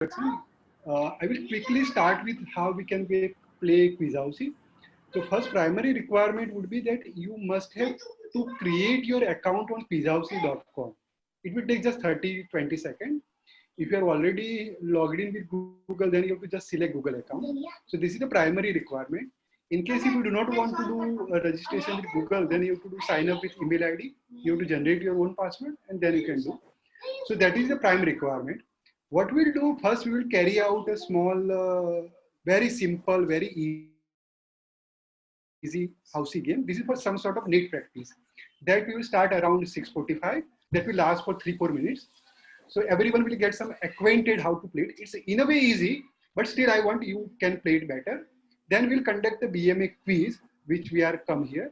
I will quickly start with how we can play Quizausi. So first primary requirement would be that you must have to create your account on quizausi.com. It will take just 30-20 seconds. If you are already logged in with Google, then you have to just select Google account. So this is the primary requirement. In case if you do not want to do a registration with Google, then you have to do sign up with email ID. You have to generate your own password and then you can do. So that is the prime requirement. What we'll do first, we will carry out a small, very simple, very easy housey game. This is for some sort of net practice. That we will start around 6:45. That will last for 3-4 minutes. So everyone will get some acquainted how to play it. It's in a way easy, but still I want you can play it better. Then we'll conduct the BMA quiz, which we are come here.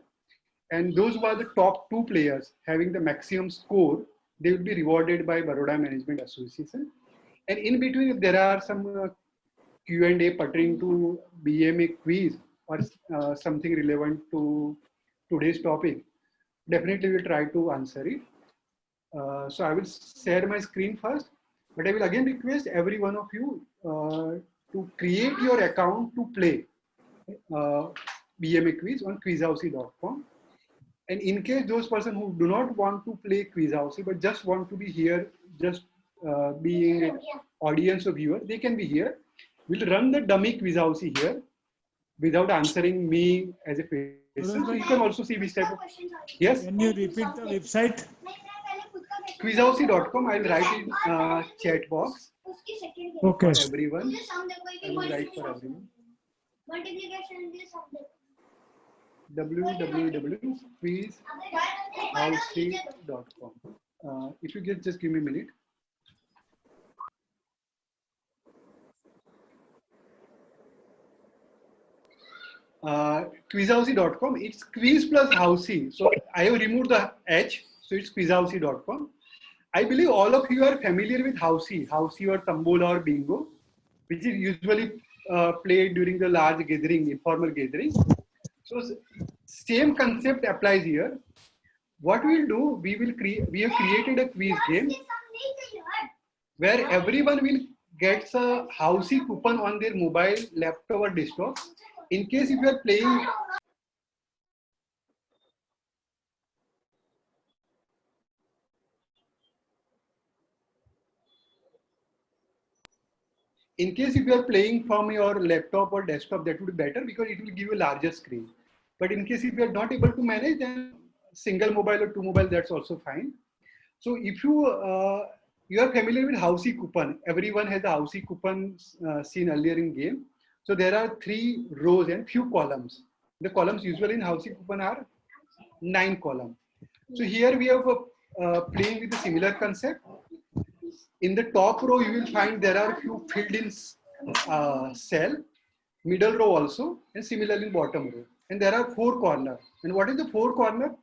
And those who are the top 2 players having the maximum score, they will be rewarded by Baroda Management Association. And in between, if there are some Q&A pertaining to BMA quiz or something relevant to today's topic, definitely we'll try to answer it. So I will share my screen first, but I will again request every one of you to create your account to play BMA quiz on quizausi.com. And in case those person who do not want to play Quizausi but just want to be here, just being audience or viewer, they can be here. We'll run the dummy Quizausi here without answering me as a person. So you can also see which type of. Yes? Can you repeat the website? Quizausi.com. I'll write in chat box Okay. for everyone. I will write for everyone. www.quizausi.com. If you just give me a minute. Quizausi.com. It's quiz plus housey. So I have removed the H. So it's quizausi.com. I believe all of you are familiar with housey or tambola or bingo, which is usually played during the large gathering, informal gathering. So same concept applies here. What we'll do, we have created a quiz game where everyone will get a housey coupon on their mobile, laptop or desktop. In case if you are playing from your laptop or desktop, that would be better because it will give you a larger screen. But in case if you are not able to manage, then single mobile or 2 mobile, that's also fine. So if you are familiar with housey coupon, everyone has a housey coupon seen earlier in game. So there are 3 rows and few columns. The columns usually in housey coupon are 9 columns. So here we have playing with a similar concept. In the top row, you will find there are few filled in cell, middle row also, and similarly in bottom row. And there are 4 corners. And what is the 4 corner?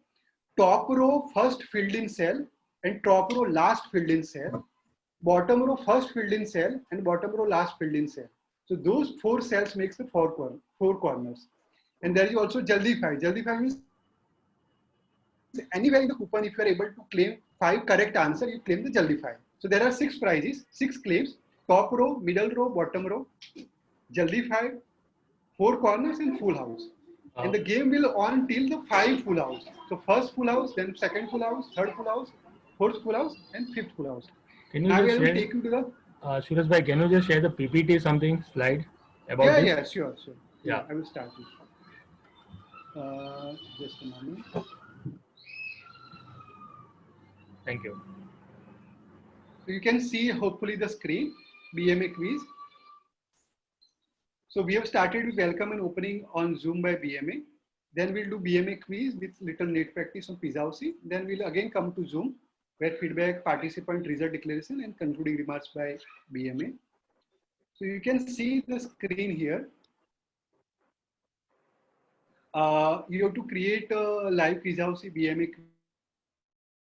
Top row first filled in cell and top row last filled in cell. Bottom row first filled in cell and bottom row last filled in cell. So those 4 cells makes the 4 corners. And there is also Jaldi 5. Jaldi 5 means anywhere in the coupon, if you are able to claim 5 correct answer, you claim the Jaldi 5. So there are 6 prizes, 6 claims, top row, middle row, bottom row, Jaldi 5, 4 corners and full house. And the game will on till the 5 full house. So first full house, then second full house, third full house, fourth full house and fifth full house. Can you now just I will take you to the Suraj bhai, can you just share the PPT something slide about this? Yeah, sure. Yeah. I will start with just a moment. Thank you. So you can see hopefully the screen, BMA quiz. So we have started with welcome and opening on Zoom by BMA. Then we'll do BMA quiz with little net practice on Quizausi. Then we'll again come to Zoom where feedback, participant, result declaration and concluding remarks by BMA. So you can see the screen here. You have to create a live Quizausi BMA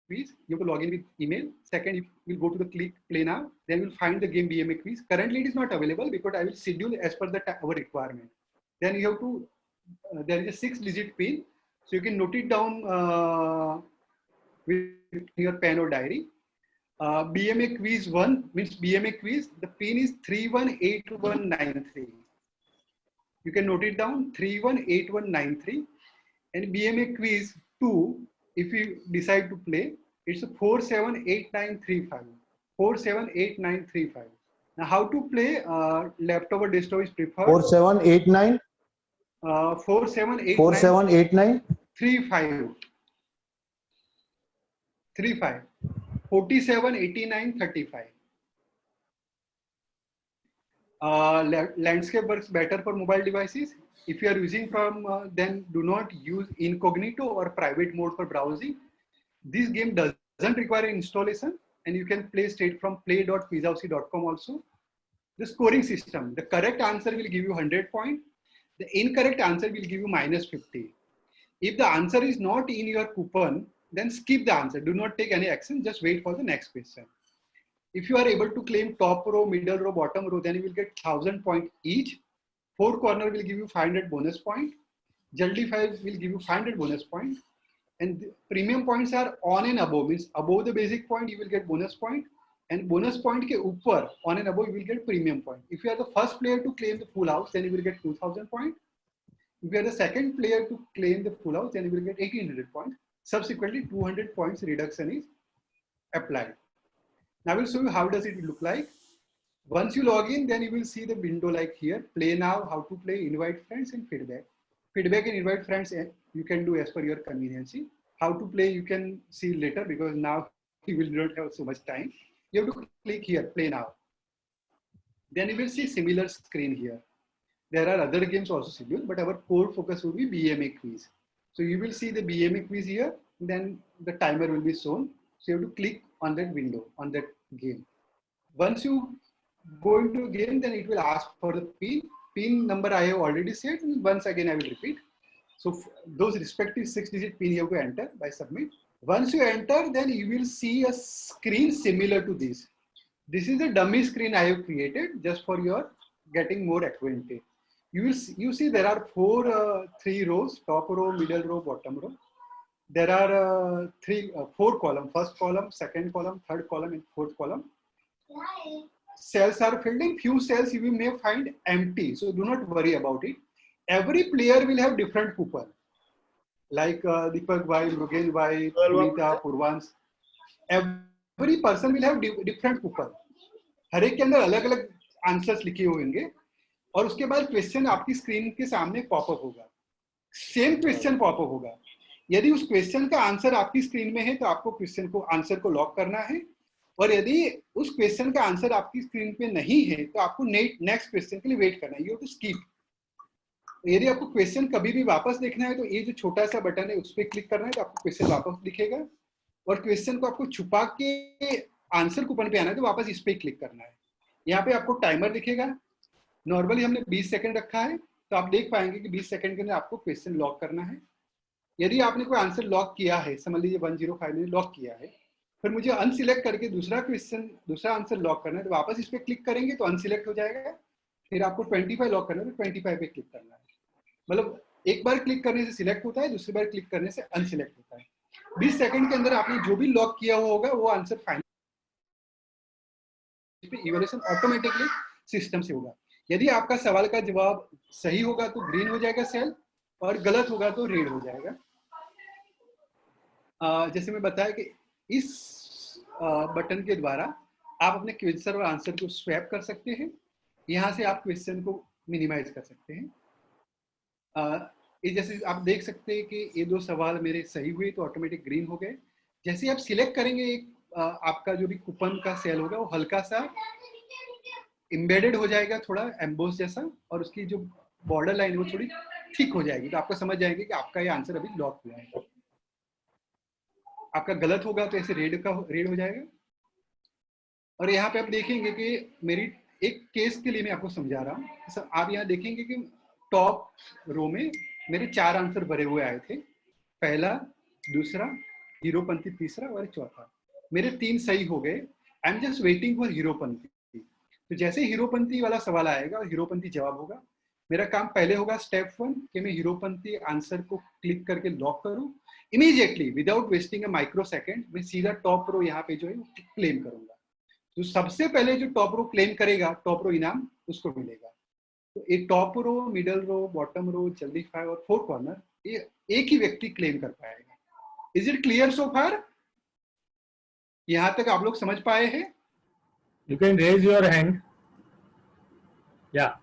quiz. You have to log in with email. Second, you will go to the click play now. Then you'll find the game BMA quiz. Currently, it is not available because I will schedule as per our requirement. Then you have to, there is a 6-digit PIN. So you can note it down with your pen or diary. BMA quiz 1 means BMA quiz. The pin is 318193. You can note it down, 318193. And BMA quiz 2, if you decide to play, it's 478935. 478935. Now, how to play? Laptop or desktop is preferred. 4789 4789 35. 4789 35. Landscape works better for mobile devices. If you are using from, then do not use incognito or private mode for browsing. This game doesn't require installation, and you can play straight from play.quizausi.com also. The scoring system, the correct answer will give you 100 points. The incorrect answer will give you -50. If the answer is not in your coupon, then skip the answer. Do not take any action. Just wait for the next question. If you are able to claim top row, middle row, bottom row, then you will get 1000 points each. Four corner will give you 500 bonus point. Jaldi 5 will give you 500 bonus point. And premium points are on and above, means above the basic point, you will get bonus point. And bonus point ke upar, on and above, you will get premium point. If you are the first player to claim the full house, then you will get 2000 points. If you are the second player to claim the full house, then you will get 1800 points. Subsequently, 200 points reduction is applied. Now I will show you how does it look like. Once you log in, then you will see the window like here, play now, how to play, invite friends, and feedback. Feedback and invite friends, you can do as per your convenience. How to play, you can see later, because now you will not have so much time. You have to click here, play now. Then you will see similar screen here. There are other games also scheduled, but our core focus will be BMA quiz. So you will see the BMA quiz here, then the timer will be shown. So you have to click on that window, on that game. Once you go into game, then it will ask for the pin. Pin number I have already said, and once again I will repeat. So those respective 6-digit pin you have to enter by submit. Once you enter, then you will see a screen similar to this. This is a dummy screen I have created just for your getting more acquainted. You see there are three rows: top row, middle row, bottom row. There are four columns: first column, second column, third column, and fourth column. Cells are filled in. Few cells you may find empty, so do not worry about it. Every player will have different coupon, like Deepak Bhai, Mugen Bhai, Punita, Purvans. Every person will have different coupon. हर एक के अंदर अलग अलग answers लिखे हुए होंगे, और उसके बाद क्वेश्चन आपकी स्क्रीन के सामने पॉपअप होगा. सेम क्वेश्चन पॉपअप होगा. यदि उस क्वेश्चन का आंसर आपकी स्क्रीन में है, तो आपको क्वेश्चन को आंसर को लॉक करना है, और यदि उस क्वेश्चन का आंसर आपकी स्क्रीन पे नहीं है, तो आपको नेक्स्ट क्वेश्चन के लिए वेट करना है. You have to skip. यदि आपको क्वेश्चन कभी भी वापस देखना है, तो ये जो छोटा सा बटन है उस पर क्लिक करना है, तो आपको क्वेश्चन वापस दिखेगा. और क्वेश्चन को आपको छुपा के आंसर कूपन पे आना है, तो वापस इस पे क्लिक करना है. यहाँ पे आपको टाइमर दिखेगा. नॉर्मली हमने 20 सेकंड रखा है, तो आप देख पाएंगे कि 20 सेकंड के अंदर आपको क्वेश्चन लॉक करना है. यदि आपने कोई आंसर लॉक किया है, समझ लीजिए 105 ने लॉक किया है, फिर मुझे अनसिलेक्ट करके दूसरा आंसर लॉक करना है, तो वापस इस पे क्लिक करेंगे तो अनसिलेक्ट हो जाएगा. फिर आपको 25 लॉक करना है, तो 25 पे क्लिक करना है. मतलब एक बार क्लिक करने से सिलेक्ट होता है, दूसरी बार क्लिक करने से अनसिलेक्ट होता है. 20 सेकंड के अंदर आपने जो भी लॉक किया हुआ होगा, वो answer final evaluation automatically system से होगा. यदि आपका सवाल का जवाब सही होगा तो ग्रीन हो जाएगा सेल, और गलत होगा तो रेड हो जाएगा. जैसे मैं बताया कि इस बटन के द्वारा आप अपने क्वेश्चन और आंसर को स्वैप कर सकते हैं. यहाँ से आप क्वेश्चन को मिनिमाइज कर सकते हैं. जैसे आप देख सकते हैं कि ये दो सवाल मेरे सही हुए तो ऑटोमेटिक ग्रीन हो गए. जैसे आप सिलेक्ट करेंगे, एक आपका जो भी कूपन का सेल होगा वो हल्का सा एम्बेडेड हो जाएगा, थोड़ा एम्बोस जैसा, और उसकी जो बॉर्डर लाइन है वो थोड़ी थिक हो जाएगी. तो आपको समझ जाएंगे कि आपका ये आंसर अभी लॉक हुआ है. आपका गलत होगा तो ऐसे रेड हो जाएगा. और यहाँ पे आप देखेंगे कि मेरी एक केस के लिए मैं आपको समझा रहा हूँ. आप यहाँ देखेंगे कि टॉप रो में मेरे 4 आंसर भरे हुए आए थे. पहला, दूसरा, हीरोपंथी तीसरा और चौथा. मेरे 3 सही हो गए. I am just waiting for Heropanti. तो जैसे हीरोपंथी वाला सवाल आएगा, हीरोपंथी जवाब होगा, मेरा काम पहले होगा स्टेप 1 कि मैं हीरोपंती आंसर को क्लिक करके लॉक करूं, immediately without wasting a micro second मैं सीधा टॉप रो यहाँ पे जो है क्लेम करूंगा। तो सबसे पहले जो टॉप रो क्लेम करेगा, टॉप रो इनाम उसको मिलेगा। तो एक top row, middle row, bottom row, जल्दी 5 और 4 कॉर्नर ये एक ही व्यक्ति क्लेम कर पाएगा। इज इट क्लियर सो फार? यहां तक आप लोग समझ पाए हैं? You can raise your hand. Yeah.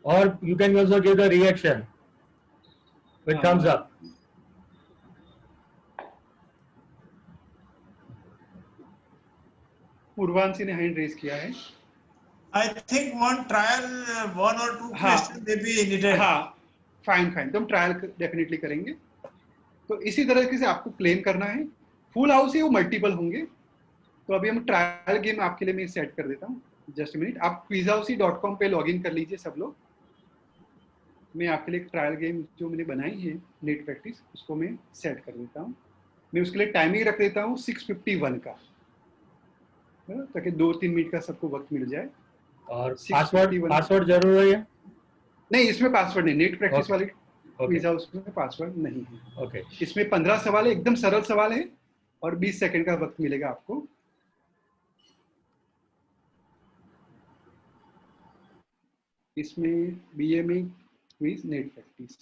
Or you can also give the reaction with thumbs up. पूर्वांशी ने हैंड रेज किया है। I think one trial, one or two हाँ, questions may be needed. हाँ, फाइन फाइन, तो हम trial definitely करेंगे। तो इसी तरह से आपको क्लेम करना है। फुल हाउस है वो मल्टीपल होंगे। तो अभी हम ट्रायल गेम आपके लिए मैं सेट कर देता हूँ। जस्ट मिनट, आप quizhousey.com पे लॉगिन कर लीजिए सब लोग। मैं आपके लिए एक ट्रायल गेम जो मैंने बनाई है नेट प्रैक्टिस, उसको मैं सेट कर देता हूँ। मैं उसके लिए टाइमिंग रख देता हूँ 6:51 का, ताकि 2-3 मिनट का सबको वक्त मिल जाए। और 6:51 पासवर्ड जरूर है? नहीं, इसमें पासवर्ड नहीं। Net practice Okay. वाली Okay. क्विज हाउस में पासवर्ड नहीं है। Okay. इसमें 15 सवाल है, एकदम सरल सवाल है और 20 सेकंड का वक्त मिलेगा आपको। इसमें बीएमए क्विज नेट प्रैक्टिस।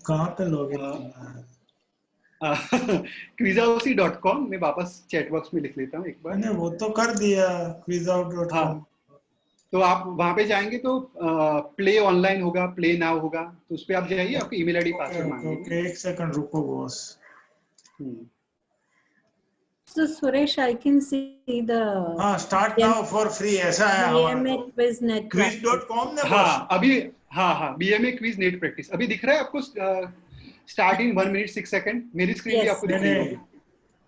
कहाँ पे लॉगिन करना है? quizhousey.com में वापस चैट बॉक्स में लिख लेता हूँ एक बार। मैंने वो तो कर दिया, quizhout.com। हाँ, तो आप वहां पे जाएंगे तो प्ले ऑनलाइन होगा, प्ले नाउ होगा, तो उस पर आप जाइए, आपकी ईमेल आईडी पासवर्ड मांगेंगे। ओके, एक सेकंड रुको boss. So Suresh, I can see the हाँ, start now for free ऐसा है हमारा BMA तो। quiz net practice. quiz.com ने हाँ बॉस। अभी, हाँ बीएमए क्विज नेट प्रैक्टिस अभी दिख रहा है आपको। Start in 1 minute 6 second. मेरी स्क्रीन भी Yes. आपको दिख रही होगी।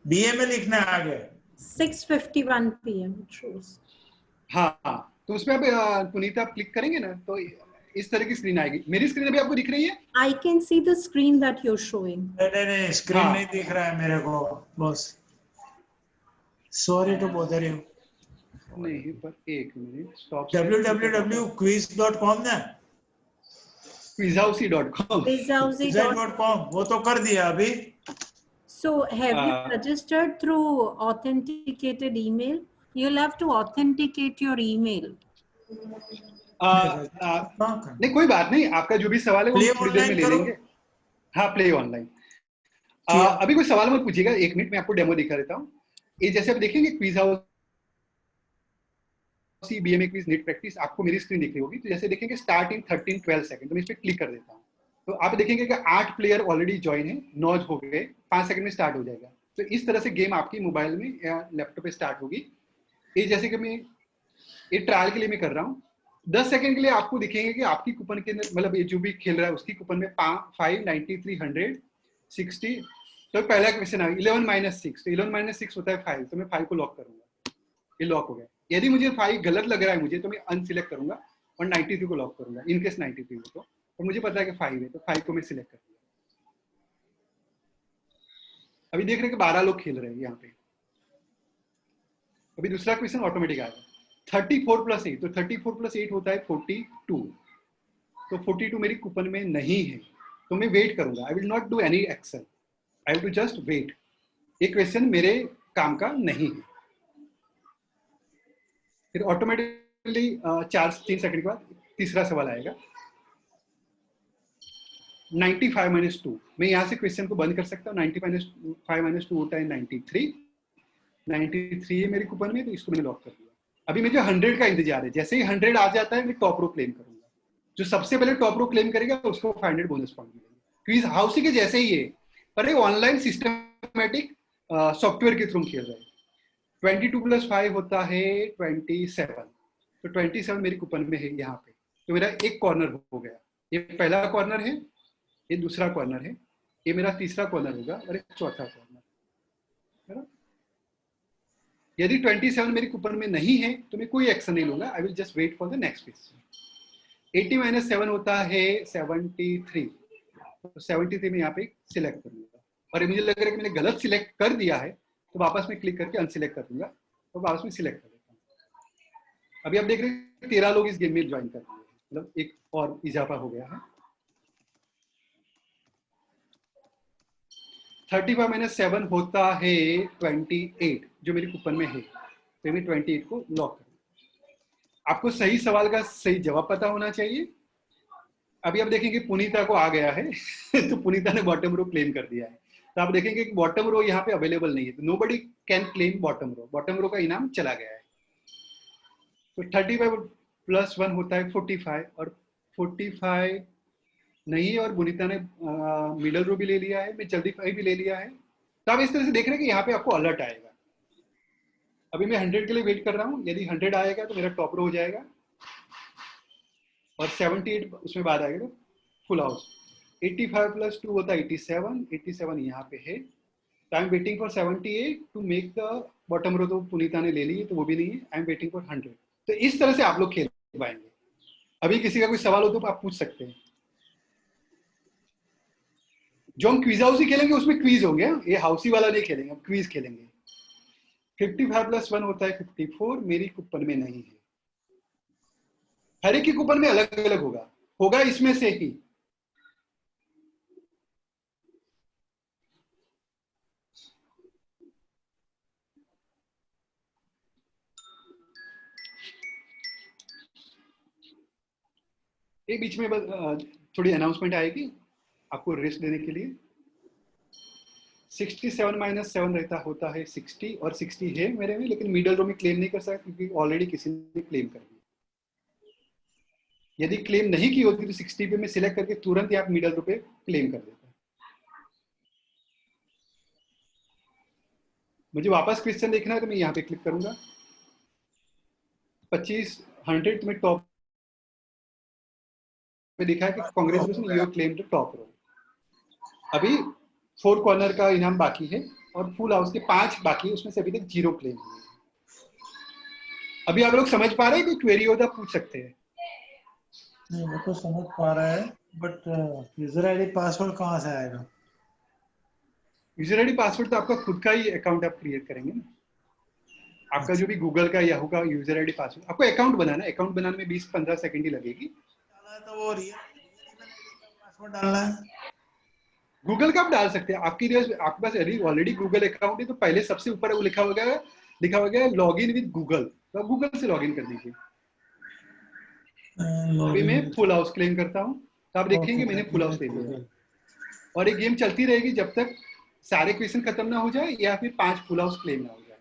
BMA लिखना है आगे। 6:51 p.m. it shows. हाँ, तो उसमें अब पुनीत आप क्लिक करेंगे ना तो इस तरह की स्क्रीन आएगी। मेरी स्क्रीन अभी आपको दिख रही है? I can see the screen that you're showing. नहीं, स्क्रीन हाँ। नहीं दिख रहा है मेरे को boss. Sorry to bother you. नहीं, पर एक मिनट, स्टॉप। www.quiz.com ने quizhousey.com। Quizhousey.com. वो तो कर दिया अभी। So have you registered through authenticated email? You'll have to authenticate your email. नहीं कोई बात नहीं, आपका जो भी सवाल है वो थोड़ी देर में ले लेंगे। हाँ, प्ले ऑनलाइन। अभी कोई सवाल मत पूछिएगा, 1 मिनट में आपको डेमो दिखा देता हूँ। ये जैसे आप देखेंगे quiz house BMA quiz net practice, आपको मेरी स्क्रीन दिख रही होगी। तो जैसे देखेंगे स्टार्ट इन 13-12 सेकंड, तो मैं इस पर क्लिक कर देता हूँ। तो आप देखेंगे कि 8 प्लेयर ऑलरेडी ज्वाइन है, 9 हो गए, 5 सेकंड में स्टार्ट हो जाएगा। तो इस तरह से गेम आपकी मोबाइल में या लैपटॉप पे स्टार्ट होगी। ये जैसे कि मैं ये ट्रायल के लिए मैं कर रहा हूँ, 10 सेकंड के लिए आपको दिखेंगे कि आपकी कूपन के अंदर, मतलब ये जो भी खेल रहा है उसकी कूपन में 593 100 60। तो पहला क्वेश्चन आ 11 - 6, तो 11 - 6 होता है 5, तो मैं 5 को लॉक करूंगा। ये लॉक हो गया। यदि मुझे 5 गलत लग रहा है मुझे, तो मैं अनसिलेक्ट करूंगा और 93 को लॉक करूंगा। इनकेस 93 हो तो मुझे पता है कि 5 है, तो 5 को मैं सिलेक्ट कर दिया। अभी देख रहे हैं कि 12 लोग खेल रहे हैं यहाँ पे। अभी दूसरा क्वेश्चन ऑटोमेटिक आएगा। 34 + 8, तो 34 + 8 होता है 42। तो 42 मेरी कूपन में नहीं है, तो मैं वेट करूंगा। I will not do any action, I will to just wait. ये क्वेश्चन मेरे काम का नहीं है। फिर ऑटोमेटिकली 3 सेकंड के बाद तीसरा सवाल आएगा। 95 - 2, मैं यहाँ से क्वेश्चन को बंद कर सकता हूँ। 95 - 2 होता है 93। 93 है मेरी कूपन में, तो इसको मैंने लॉक कर दिया। अभी मुझे 100 का इंतजार है। जैसे ही 100 आ जाता है मैं टॉप रो क्लेम करूंगा। जो सबसे पहले टॉप रो क्लेम करेगा उसको 500 बोनस पॉइंट मिलेंगे। क्विज हाउस के जैसे ही है, पर एक ऑनलाइन सिस्टमैटिक सॉफ्टवेयर के थ्रू खेल रहे हैं। 22 + 5 होता है 27, तो 27 मेरी कूपन में है यहाँ पे। तो मेरा एक कॉर्नर हो गया। ये पहला कॉर्नर है, ये दूसरा कॉर्नर है, ये मेरा तीसरा कॉर्नर होगा और एक चौथा कॉर्नर है ना। यदि 27 मेरी कूपन में नहीं है तो मैं कोई एक्शन नहीं लूंगा। I will just wait for the next question. 80 - 7 होता है 73, तो 73 में यहाँ पे सिलेक्ट करूंगा। और मुझे लग रहा है कि मैंने गलत सिलेक्ट कर दिया है, तो वापस में क्लिक करके अनसिलेक्ट कर दूंगा और वापस में सिलेक्ट कर देता हूँ। अभी आप देख रहे हैं 13 लोग इस गेम में ज्वाइन कर रहे हैं, मतलब एक और इजाफा हो गया है। 35 माइनस 7 होता है 28, जो मेरे कूपन में है, तो मैं 28 को लॉक करूँ। आपको सही सवाल का सही जवाब पता होना चाहिए। अभी आप देखेंगे पुनीता को आ गया है तो पुनीता ने बॉटम रो क्लेम कर दिया है, तो आप देखेंगे कि बॉटम रो यहाँ पे अवेलेबल नहीं है, तो nobody can claim bottom row का इनाम चला गया है। तो 35 प्लस 1 होता है 45, और 45 नहीं है, और पुनीता ने मिडल रो भी ले लिया है, मैं जल्दी भी ले लिया है। तो आप इस तरह से देख रहे हैं कि यहाँ पे आपको अलर्ट आएगा। अभी मैं 100 के लिए वेट कर रहा हूँ, यदि 100 आएगा तो मेरा टॉप रो हो जाएगा, और 78 उसमें बाद आएगा तो फुल हाउस। 85 प्लस 2 होता है 87, 87 यहाँ पे है, तो I am waiting for 78 to make the bottom row. तो पुनीता ने ले ली है, तो वो भी नहीं है, आई एम वेटिंग फॉर 100। तो इस तरह से आप लोग खेल पाएंगे। अभी किसी का कोई सवाल हो तो आप पूछ सकते हैं। जो हम क्विज हाउसी खेलेंगे उसमें क्विज होंगे, ये हाउसी वाला नहीं खेलेंगे, हम क्विज खेलेंगे। 55 प्लस 1 होता है 54, मेरी कूपन में नहीं है। हर एक की कूपन में अलग अलग होगा इसमें से ही। ये बीच में थोड़ी अनाउंसमेंट आएगी आपको रेस्ट देने के लिए। 67 माइनस 7 होता है 60, और 60 है मेरे में, लेकिन मिडल रो में क्लेम नहीं कर सकता क्योंकि ऑलरेडी किसी ने क्लेम कर दिया। यदि क्लेम नहीं की होती तो 60 पे मैं सिलेक्ट करके तुरंत ही आप मिडल रो पे क्लेम कर देते। मुझे वापस क्वेश्चन देखना है तो मैं यहाँ पे क्लिक करूंगा। 25 100 तुम्हें टॉप पे दिखा है कि congratulation you have claimed the top row. अभी 4 कॉर्नर का इनाम बाकी है, और फुल हाउस के 5 बाकी है, उसमें से अभी तक 0 क्लेम हुए। अभी आप लोग समझ पा रहे हैं कि क्वेरी हो तो पूछ सकते हैं। नहीं, वो तो समझ पा रहा है, बट यूजर आईडी पासवर्ड कहाँ से आएगा? यूजर आईडी पासवर्ड तो आपका खुद का ही अकाउंट आप क्रिएट करेंगे ना। आपका जो भी गूगल का याहू का यूजर आईडी पासवर्ड, आपको अकाउंट बनाने में 20-15 सेकंड ही लगेगी। तो वो रियल पासवर्ड डालना है। गूगल का आप डाल सकते हैं। आपके पास यदि ऑलरेडी गूगल अकाउंट है तो पहले सबसे ऊपर वो लिखा होगा लॉग इन विद गूगल, तो आप गूगल से लॉग इन कर दीजिए। अभी मैं फुल हाउस क्लेम करता हूँ, तो आप देखेंगे मैंने फुल हाउस ले लिया, और ये गेम चलती रहेगी जब तक सारे क्वेश्चन खत्म ना हो जाए या फिर 5 फुल हाउस क्लेम ना हो जाए।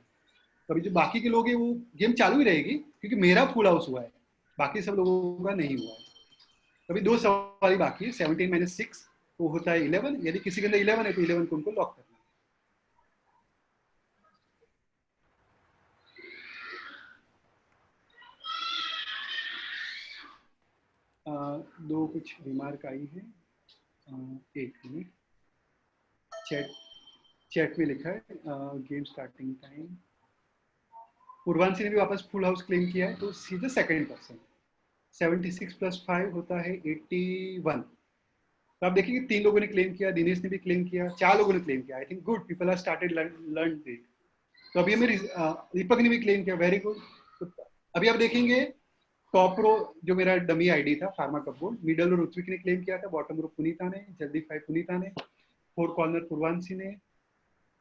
तो अभी जो बाकी के लोग हैं वो गेम चालू ही रहेगी, क्योंकि मेरा फुल हाउस हुआ है, बाकी सब लोगों का नहीं हुआ है। अभी 2 सवाल बाकी है। 17 माइनस 6 वो होता है 11, यदि किसी के अंदर 11 है तो 11 को उनको लॉक करना है। 2 कुछ रिमार्क आई है, 1 मिनट। चैट में लिखा है गेम स्टार्टिंग टाइम। पूर्वांशी ने भी वापस फुल हाउस क्लेम किया है, तो सीधे सेकंड पर्सन। 76 प्लस 5 होता है 81। तो आप देखिए 3 लोगों ने क्लेम किया, दिनेश ने भी क्लेम किया, 4 लोगों ने क्लेम किया। I think good, people are started learn it. तो अभी मेरी दीपक ने भी क्लेम किया, वेरी गुड। तो अभी आप देखेंगे टॉप रो जो मेरा डमी आईडी था pharma cupboard, middle row Ritvik ने क्लेम किया था, बॉटम रो पुनीता ने, जल्दी 5 पुनीता ने, 4 कॉर्नर पूर्वांशी ने,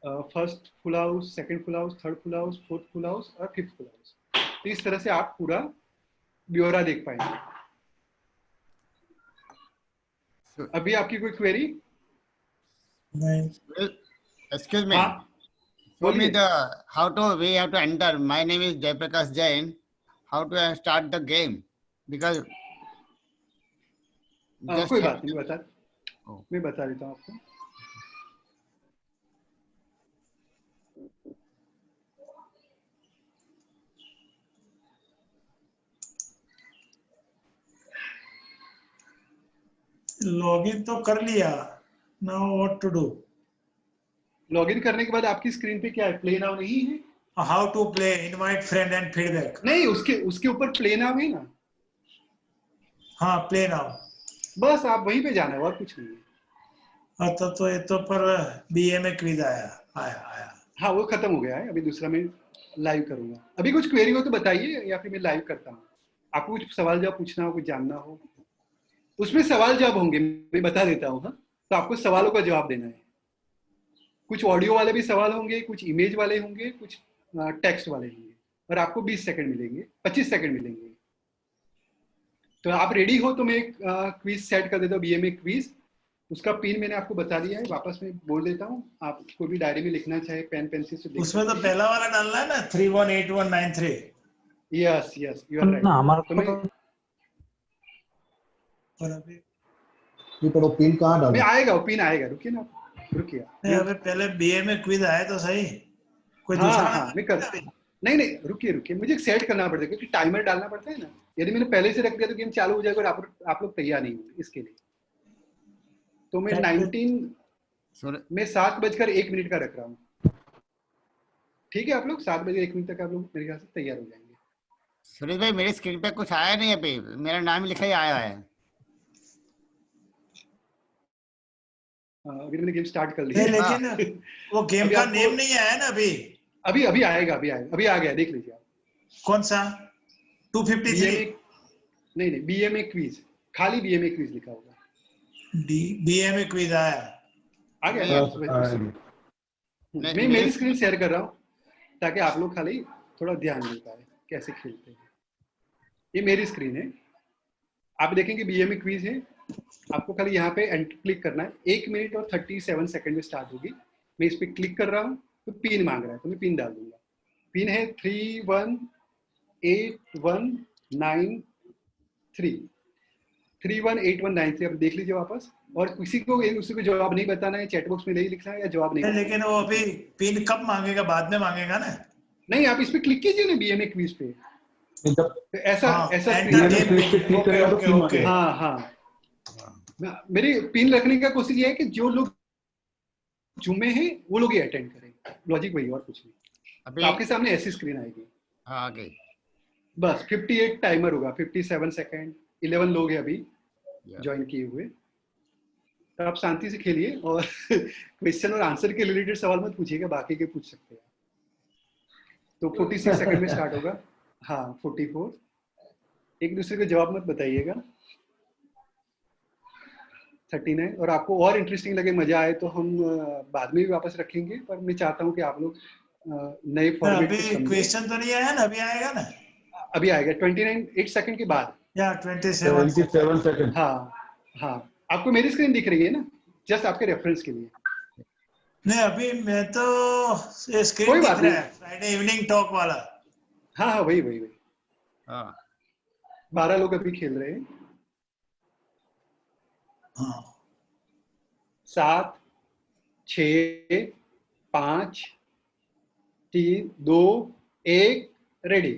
first full house, second full house, third full house, fourth full house और फिफ्थ फुल हाउस। तो इस तरह से आप पूरा ब्यौरा देख पाएंगे। अभी आपकी कोई क्वेरी? नहीं। Well, excuse me. हाँ, Show me बोलिए। we have to enter. My name is Jaiprakash Jain. How to start the game? Because just कोई बात नहीं, Oh. मैं बता देता हूँ आपको। लॉगिन तो कर लिया, now what to do? Login करने के बाद आपकी स्क्रीन पे क्या है? प्ले नाउ नहीं है? How to play, invite friend and feedback. नहीं, उसके ऊपर प्ले नाउ है ना। हाँ, प्ले नाउ। बस आप वहीं पे जाना है, और कुछ नहीं है। तो ये तो पर बीए में क्विज आया। हाँ, वो खत्म हो गया है। अभी दूसरा में लाइव करूंगा। अभी कुछ क्वेरी हो तो बताइए, या फिर मैं लाइव करता हूँ। आपको कुछ सवाल जवाब पूछना हो, कुछ जानना हो, उसमें सवाल जवाब होंगे, मैं बता देता हूँ। हाँ, तो आपको सवालों का जवाब देना है। कुछ ऑडियो वाले भी सवाल होंगे, कुछ इमेज वाले होंगे, कुछ टेक्स्ट वाले होंगे, और आपको 20 सेकंड मिलेंगे, 25 सेकंड मिलेंगे। तो आप रेडी हो तो मैं एक क्विज सेट कर देता हूँ, बीएमए क्विज। उसका पिन मैंने आपको बता दिया है, वापस मैं बोल देता हूँ। आप कोई भी डायरी में लिखना चाहे पेन पेंसिल से लिख उसमें तो सकते हैं। पहला वाला डालना है ना 318193। Yes yes, you are right. हमारा तो मैं और अभी ये पर वो पिन कहाँ मैं डालूं? आएगा, वो पिन आएगा, रुकिए ना, रुकिए। नहीं, अभी पहले बीएमए क्विज आए तो सही। कोई हाँ दूसरा हाँ, वाला मैं कर, है अभी? नहीं नहीं, रुकिए रुकिए, मुझे सेट करना पड़ता है, क्योंकि टाइमर डालना पड़ता है ना। यदि मैंने पहले से रख दिया तो गेम चालू हो जाएगा और आप लोग तैयार नहीं होंगे इसके लिए। तो मैं 19 में 7:01 का रख रहा हूँ। ठीक है, आप लोग 7:01 तक आप लोग मेरे ख्याल से तैयार हो जाएंगे। सुरेश भाई मेरे स्क्रीन पे कुछ आया नहीं अभी, मेरा नाम लिखा ही आया है। अभी मैंने गेम स्टार्ट कर नहीं, लिया। लेकिन वो गेम अभी का आपको- नेम नहीं आया ना अभी। अभी अभी आएगा, अभी आ गया, देख लीजिए आप। कौन सा? 253 बीएमए, नहीं बीएमए क्विज, खाली बीएमए क्विज लिखा होगा। बीएमए क्विज आया। आ गया नहीं, ना? मैं मेरी स्क्रीन शेयर कर रहा हूँ ताकि आप लोग खाली थोड़ा ध्यान दे पाए कैसे खेलते हैं। ये मेरी स्क्रीन है, आप देखेंगे बीएमए क्विज है। आपको खाली यहाँ पे एंटर क्लिक करना है। 1 मिनट और 37 सेकंड में स्टार्ट होगी। मैं इस पर क्लिक कर रहा हूँ तो पिन मांग रहा है, तो मैं पिन डाल दूंगा। पिन है 318193, 318193। अब देख लीजिए वापस। और किसी को एक दूसरे को जवाब नहीं बताना है, चैट बॉक्स में नहीं लिखना है, या जवाब नहीं बताना है। लेकिन वो अभी पिन कब मांगेगा? बाद में मांगेगा ना। नहीं, आप इस पे क्लिक कीजिए ना, बीएमए क्विज पे। जब तो ऐसा हाँ, ऐसा enter screen बीएमए है। game क्विज पे क्लिक करेगा तो ओके, पिन ओके। मांगेगा। हाँ हाँ, मेरी पिन रखने का कोशिश ये है कि जो लोग जुमे हैं वो लोग ही अटेंड करें। लॉजिक वही, और कुछ नहीं। अभी तो आपके सामने ऐसी स्क्रीन आएगी। हाँ, आ गई। बस 58 टाइमर होगा, 57 सेकंड। 11 लोग हैं अभी ज्वाइन किए हुए। तो आप शांति से खेलिए, और क्वेश्चन और आंसर के रिलेटेड सवाल मत पूछिएगा, बाकी के पूछ सकते हैं। तो 46 सेकंड में स्टार्ट होगा। हाँ, 44। एक दूसरे को जवाब मत बताइएगा। 39। और आपको और इंटरेस्टिंग लगे, मजा आए, तो हम बाद में भी वापस रखेंगे। पर मैं चाहता हूँ कि आप लोग नए फॉर्मेट को अभी समझें। क्वेश्चन तो नहीं आया ना? अभी आएगा ना? अभी आएगा 8 सेकंड के बाद। या 27 77 सेकंड। हाँ हाँ, आपको मेरी स्क्रीन दिख रही है ना? जस्ट आपके रेफरेंस के लिए। नहीं, अभी मैं तो कोई स्क्रीन बात दिख रहा नहीं। है, फ्राइडे इवनिंग टॉक वाला। हाँ हाँ, वही। हाँ, 12 लोग अभी खेल रहे हैं। हाँ, 7 6 5 3 2 1, रेडी।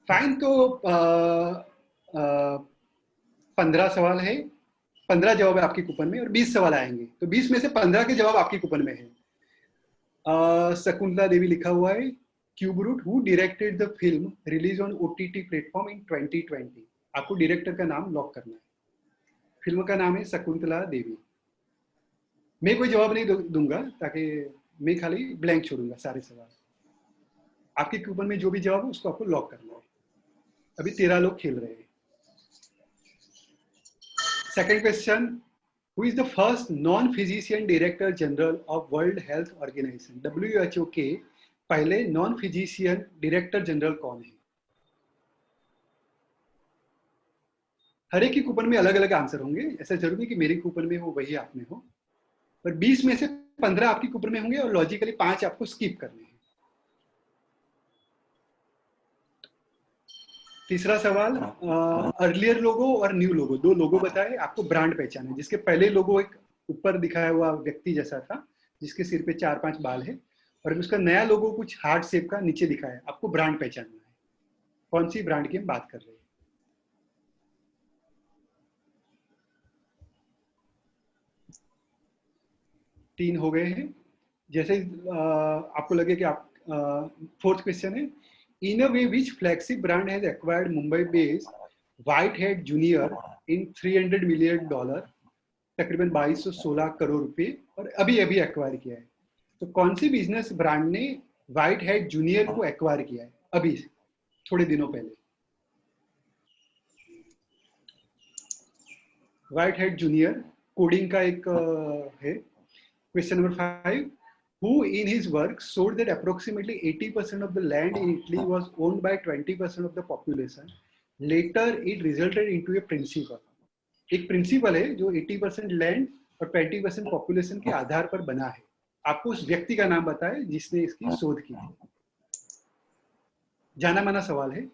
फाइन। तो 15 सवाल है, 15 जवाब है आपके कूपन में, और 20 सवाल आएंगे। तो 20 में से 15 के जवाब आपके कूपन में है। शकुंतला देवी लिखा हुआ है। Cube root who directed the film release on OTT platform in 2020। आपको डायरेक्टर का नाम लॉक करना है। फिल्म का नाम है शकुंतला देवी। मैं कोई जवाब नहीं दूंगा, ताकि मैं खाली ब्लैंक छोड़ूंगा सारे सवाल। आपके कूपन में जो भी जवाब है उसको आपको लॉक करना है। अभी 13 लोग खेल रहे हैं। Second question, who is the first non physician director general of world health organization? WHO के पहले नॉन फिजिशियन डायरेक्टर जनरल कौन है? हर एक की कूपन में अलग अलग आंसर होंगे। ऐसा जरूरी नहीं कि मेरे कूपन में हो वही आप में हो, पर 20 में से 15 आपकी कूपन में होंगे, और लॉजिकली 5 आपको स्किप करने हैं। तीसरा सवाल, अर्लियर लोगो और न्यू लोगो, 2 लोगो बताए। आपको ब्रांड पहचाना है। जिसके पहले लोगो एक ऊपर दिखाया हुआ व्यक्ति जैसा था, जिसके सिर पे 4-5 बाल है, और उसका नया लोगो कुछ हार्ट शेप का नीचे दिखाया है। आपको ब्रांड पहचानना है, कौन सी ब्रांड की हम बात कर रहे हैं। तीन हो गए हैं। जैसे आपको लगे कि आप, फोर्थ क्वेश्चन है, in a way which flagship brand has acquired Mumbai based White Head Junior in $300 million, तकरीबन 2216 करोड़ रुपए, और अभी एक्वायर किया है। तो कौन सी बिजनेस ब्रांड ने व्हाइट हेड जूनियर को एक्वायर किया है अभी थोड़े दिनों पहले। व्हाइट हेड जूनियर कोडिंग का एक है। Question number 5, who in his work showed that approximately 80% of the land in Italy was owned by 20% of the population. Later it resulted into a principle. एक प्रिंसिपल है जो 80% land और 20% population के आधार पर बना है। आपको उस व्यक्ति का नाम बताएं जिसने इसकी शोध की थी। जाना माना सवाल है।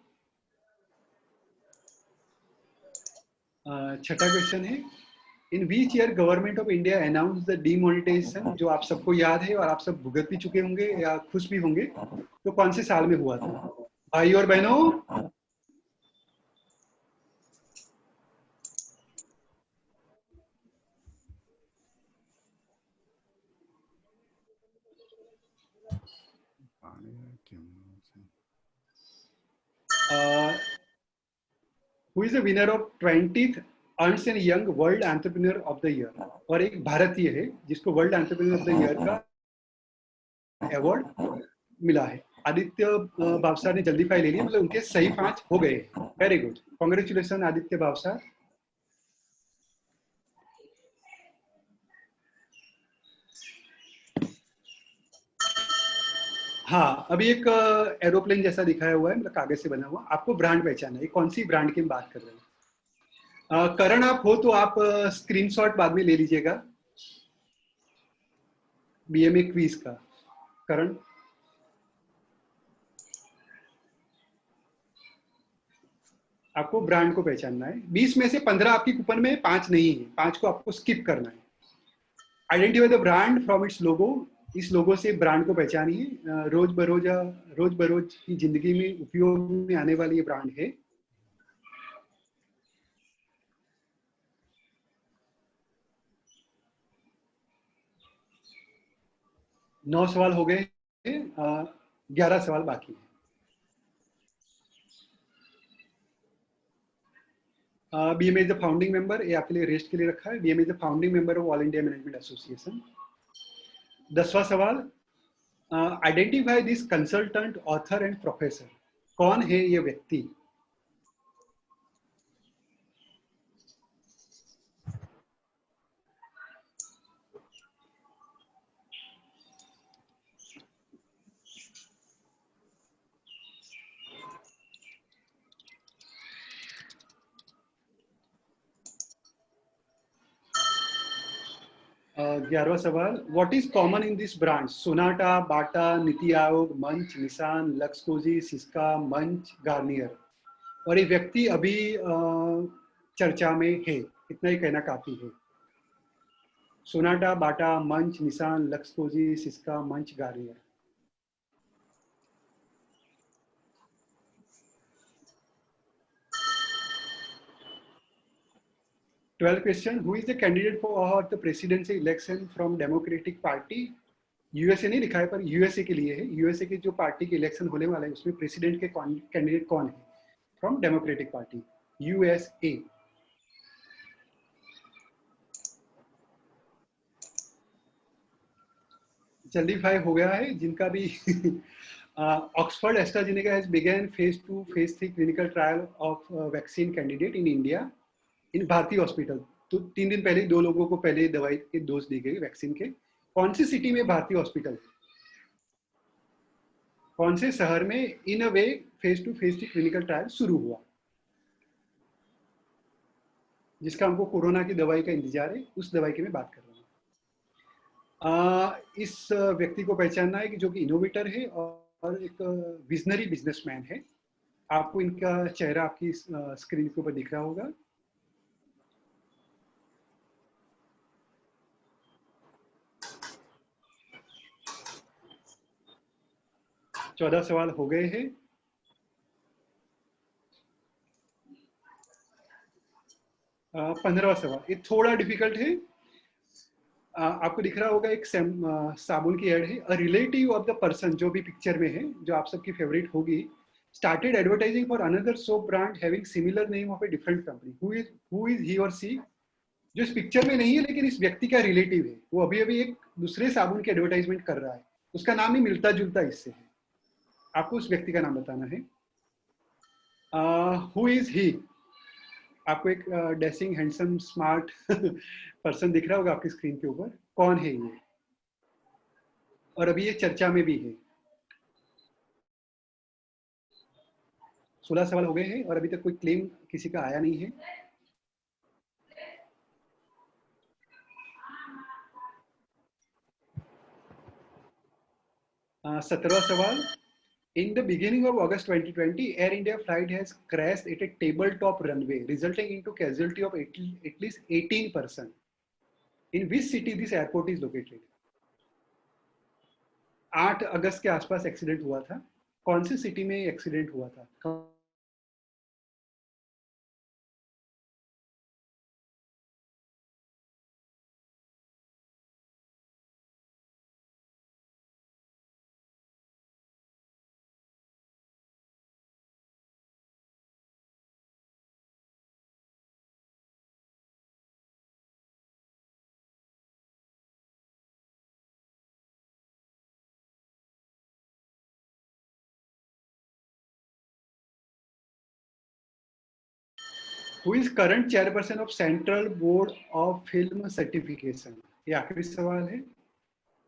छठा क्वेश्चन है, in which year government of India announce the demonetisation, जो आप सबको याद है और आप सब भुगत भी चुके होंगे या खुश भी होंगे, तो कौन से साल में हुआ था? भाई और बहनों, who is the winner of 20th Ernst & Young world entrepreneur of the year? और एक भारतीय है जिसको world entrepreneur of the year का अवार्ड मिला है। आदित्य भावसार ने जल्दी फाइल ले ली, मतलब उनके सही 5 हो गए। Very good, congratulation Aditya Bhavsar. हाँ, अभी एक एरोप्लेन जैसा दिखाया हुआ है, मतलब कागज से बना हुआ। आपको ब्रांड पहचाना है, कौन सी ब्रांड की हम बात कर रहे हैं। करण आप हो तो आप स्क्रीनशॉट बाद में ले लीजिएगा बीएमए क्विज का। करण, आपको ब्रांड को पहचानना है। 20 में से 15 आपकी कूपन में, 5 नहीं है। 5 को आपको स्किप करना है। Identify the brand from its logo, इस लोगो से ब्रांड को पहचानिए। रोज बरोज की जिंदगी में उपयोग में आने वाली ये ब्रांड है। नौ सवाल हो गए, 11 सवाल बाकी है। BMA is the founding member, ये आपके लिए रेस्ट के लिए रखा है। BMA is the founding member of All India Management Association. 10वां सवाल, identify this consultant author and professor. कौन है ये व्यक्ति? ग्यारहवां सवाल, what is common in this brand? Sonata, Bata, Niti Aayog, मंच, निशान, लक्सकोजी, सिस्का, मंच, गार्नियर। और ये व्यक्ति अभी चर्चा में है, इतना ही कहना काफी है। सोनाटा, बाटा, मंच, निशान, लक्सकोजी, सिस्का, मंच, Garnier. Twelfth question, who is the candidate for the presidency election from Democratic Party? USA नहीं लिखा है पर यूएसए के लिए है। यूएसए की जो पार्टी के इलेक्शन होने वाला है उसमें प्रेसिडेंट के कैंडिडेट कौन है? From democratic party, USA. जल्दी 5 हो गया है जिनका भी। Oxford AstraZeneca has begin phase 2 phase 3 clinical trial of vaccine candidate in India in भारतीय हॉस्पिटल। तो 3 दिन पहले 2 लोगों को पहले दवाई की डोज दी गई वैक्सीन के। कौन सी सिटी में भारतीय हॉस्पिटल है? कौन से शहर में इन a way phase 2 phase 3 clinical trial शुरू हुआ, जिसका हमको कोरोना की दवाई का इंतजार है, उस दवाई की मैं बात कर रहा हूँ। इस व्यक्ति को पहचानना है कि जो कि इनोवेटर है और एक विजनरी बिजनेसमैन है। आपको इनका चेहरा आपकी स्क्रीन के ऊपर दिख रहा होगा। चौदह सवाल हो गए हैं। पंद्रहवां सवाल, ये थोड़ा डिफिकल्ट है। आपको दिख रहा होगा एक साबुन की एड है। अ रिलेटिव ऑफ द पर्सन, जो भी पिक्चर में है, जो आप सबकी फेवरेट होगी, started advertising for another soap brand having similar name of a different company. Who is he और सी? जो इस पिक्चर में नहीं है लेकिन इस व्यक्ति का रिलेटिव है, वो अभी अभी एक दूसरे साबुन की एडवर्टाइजमेंट कर रहा है। उसका नाम ही मिलता जुलता इससे है, आपको उस व्यक्ति का नाम बताना है। हु इज ही, आपको एक डैशिंग हैंडसम स्मार्ट पर्सन दिख रहा होगा आपकी स्क्रीन के ऊपर, कौन है ये, और अभी ये चर्चा में भी है। 16 सवाल हो गए हैं और अभी तक कोई क्लेम किसी का आया नहीं है। सत्रहवां सवाल, in the beginning of August 2020, Air India flight has crashed at a tabletop runway, resulting into casualty of at least 18 person. In which city this airport is located? 8 अगस्त के आसपास एक्सीडेंट हुआ था, कौन सी सिटी में एक्सीडेंट हुआ था? Who is current chairperson of Central Board of Film Certification? ये आखिरी सवाल है।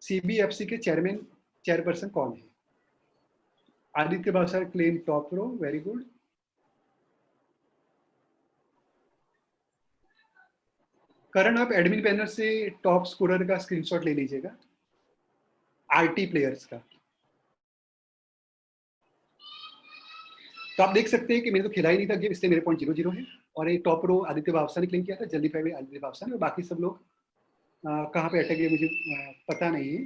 CBFC के चेयरपर्सन कौन है? Aditya Bhavsar claim top row, very good. Karan, आप एडमिन पैनल से टॉप स्कोरर का स्क्रीनशॉट ले लीजिएगा, आरटी प्लेयर्स का। तो आप देख सकते हैं कि मैंने तो खिला ही नहीं था गेम, इसलिए मेरे पॉइंट 0-0 है। और ये टॉप रो आदित्य भावसा ने क्लेम किया था, जल्दी फाइव आदित्य भावसा ने, और बाकी सब लोग कहाँ पे अटक गए मुझे पता नहीं है।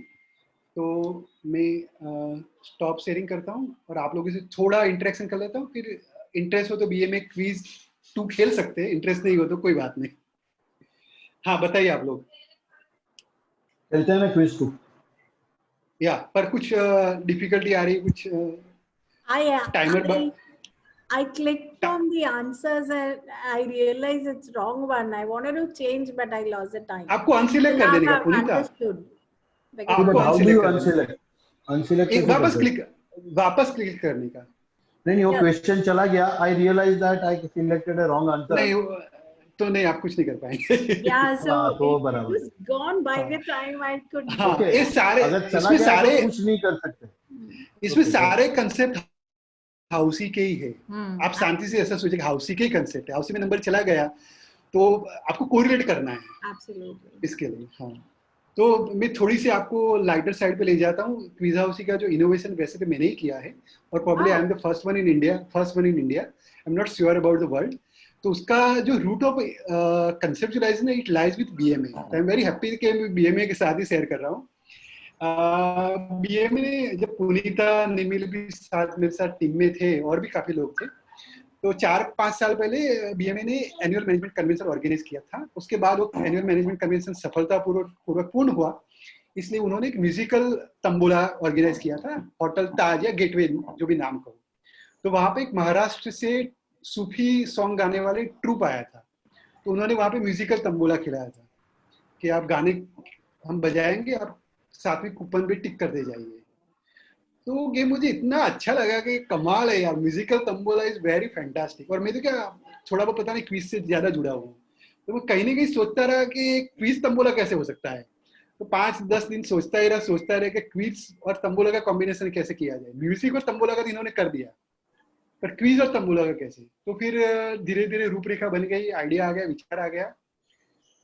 तो मैं स्टॉप शेयरिंग करता हूँ और आप लोगों से थोड़ा इंटरेक्शन कर लेता हूँ, फिर इंटरेस्ट हो तो बीएमए क्विज 2 खेल सकते हैं, इंटरेस्ट नहीं हो तो कोई बात नहीं। हाँ बताइए आप लोग। खेलते हैं ना क्विज 2? या पर कुछ डिफिकल्टी आ रही है, कुछ timer. I clicked on the answers and I realized it's wrong one. I wanted to change, but I lost the time. आपको अनसिलेक्ट कर देने का, पुनीता। But how do you unselect? Unselect वापस क्लिक करने का। नहीं, वो क्वेश्चन चला गया। I realized that I selected a wrong answer. नहीं, तो नहीं, आप कुछ नहीं कर पाएंगे। Yeah, so it was gone by the time I could. हाँ, ये सारे, इसमें सारे कुछ नहीं कर सकते। इसमें सारे कंसेप्ट हाउसी के ही है। आप शांति से ऐसा सोचिए, हाउसी के ही कंसेप्ट है। हाउसी में नंबर चला गया तो आपको कोरिलेट करना है। Absolutely. इसके लिए हाँ, तो मैं थोड़ी सी आपको लाइटर साइड पे ले जाता हूँ। क्विज हाउसी का जो इनोवेशन वैसे तो मैंने ही किया है, और probably I am the first one in India, I am not sure about the world. तो उसका जो रूट ऑफ कंसेप्चुलाइजेशन है, it lies with BMA. I am very happy कि मैं बीएमए के साथ ही शेयर कर रहा हूँ। बीएमए जब पुनीता निमिल भी साथ मेरे साथ टीम में थे और भी काफी लोग थे, तो 4-5 साल पहले बीएमए ने एनुअल मैनेजमेंट कन्वेंशन ऑर्गेनाइज किया था। उसके बाद वो एनुअल मैनेजमेंट कन्वेंशन सफलतापूर्वक पूर्ण हुआ, इसलिए उन्होंने एक म्यूजिकल तंबोला ऑर्गेनाइज किया था, होटल ताज या गेटवे जो भी नाम कहो। तो वहां पे एक महाराष्ट्र से सूफी सॉन्ग गाने वाले ट्रूप आया था, तो उन्होंने वहां पे म्यूजिकल तंबोला खिलाया था कि आप गाने हम बजाएंगे, आप साथ में कूपन पे टिक कर दे जाइए। तो गेम मुझे इतना अच्छा लगा कि कमाल है यार, musical tambola is very fantastic. और मैं तो क्या थोड़ा बहुत पता नहीं क्विज से ज्यादा जुड़ा हूँ, तो मैं कहीं ना कहीं सोचता रहा कि क्विज तंबोला कैसे हो सकता है। तो 5-10 दिन सोचता ही रहा कि क्विज और तंबोला का कॉम्बिनेशन कैसे किया जाए। म्यूजिक और तंबोला का तो इन्होंने कर दिया, पर क्विज और तंबोला का कैसे। तो फिर धीरे धीरे रूपरेखा बन गई, आइडिया आ गया, विचार आ गया,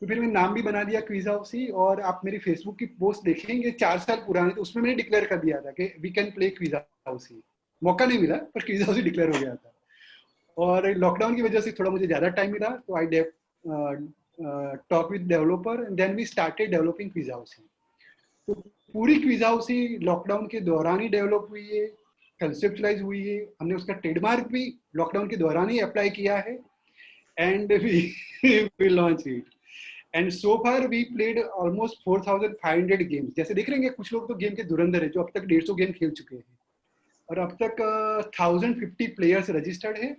तो फिर मैंने नाम भी बना दिया क्विज हाउसी। और आप मेरी फेसबुक की पोस्ट देखेंगे 4 साल पुराने, तो उसमें मैंने डिक्लेयर कर दिया था कि वी कैन प्ले क्विज हाउसी। मौका नहीं मिला पर क्विज हाउसी डिक्लेयर हो गया था। और लॉकडाउन की वजह से थोड़ा मुझे ज्यादा टाइम मिला, तो I talk with developer and then we started developing quiz housie. तो पूरी क्विज हाउसी लॉकडाउन के दौरान ही डेवलप हुई है, कंसेप्चुलाइज हुई है। हमने उसका ट्रेडमार्क भी लॉकडाउन के दौरान ही अप्लाई किया है, and we launch it. And so far we played almost 4500 games. जैसे देख रहे हैं कुछ लोग तो गेम के धुरंधर है जो अब तक 150 गेम खेल चुके हैं, और अब तक 1050 प्लेयर्स रजिस्टर्ड है।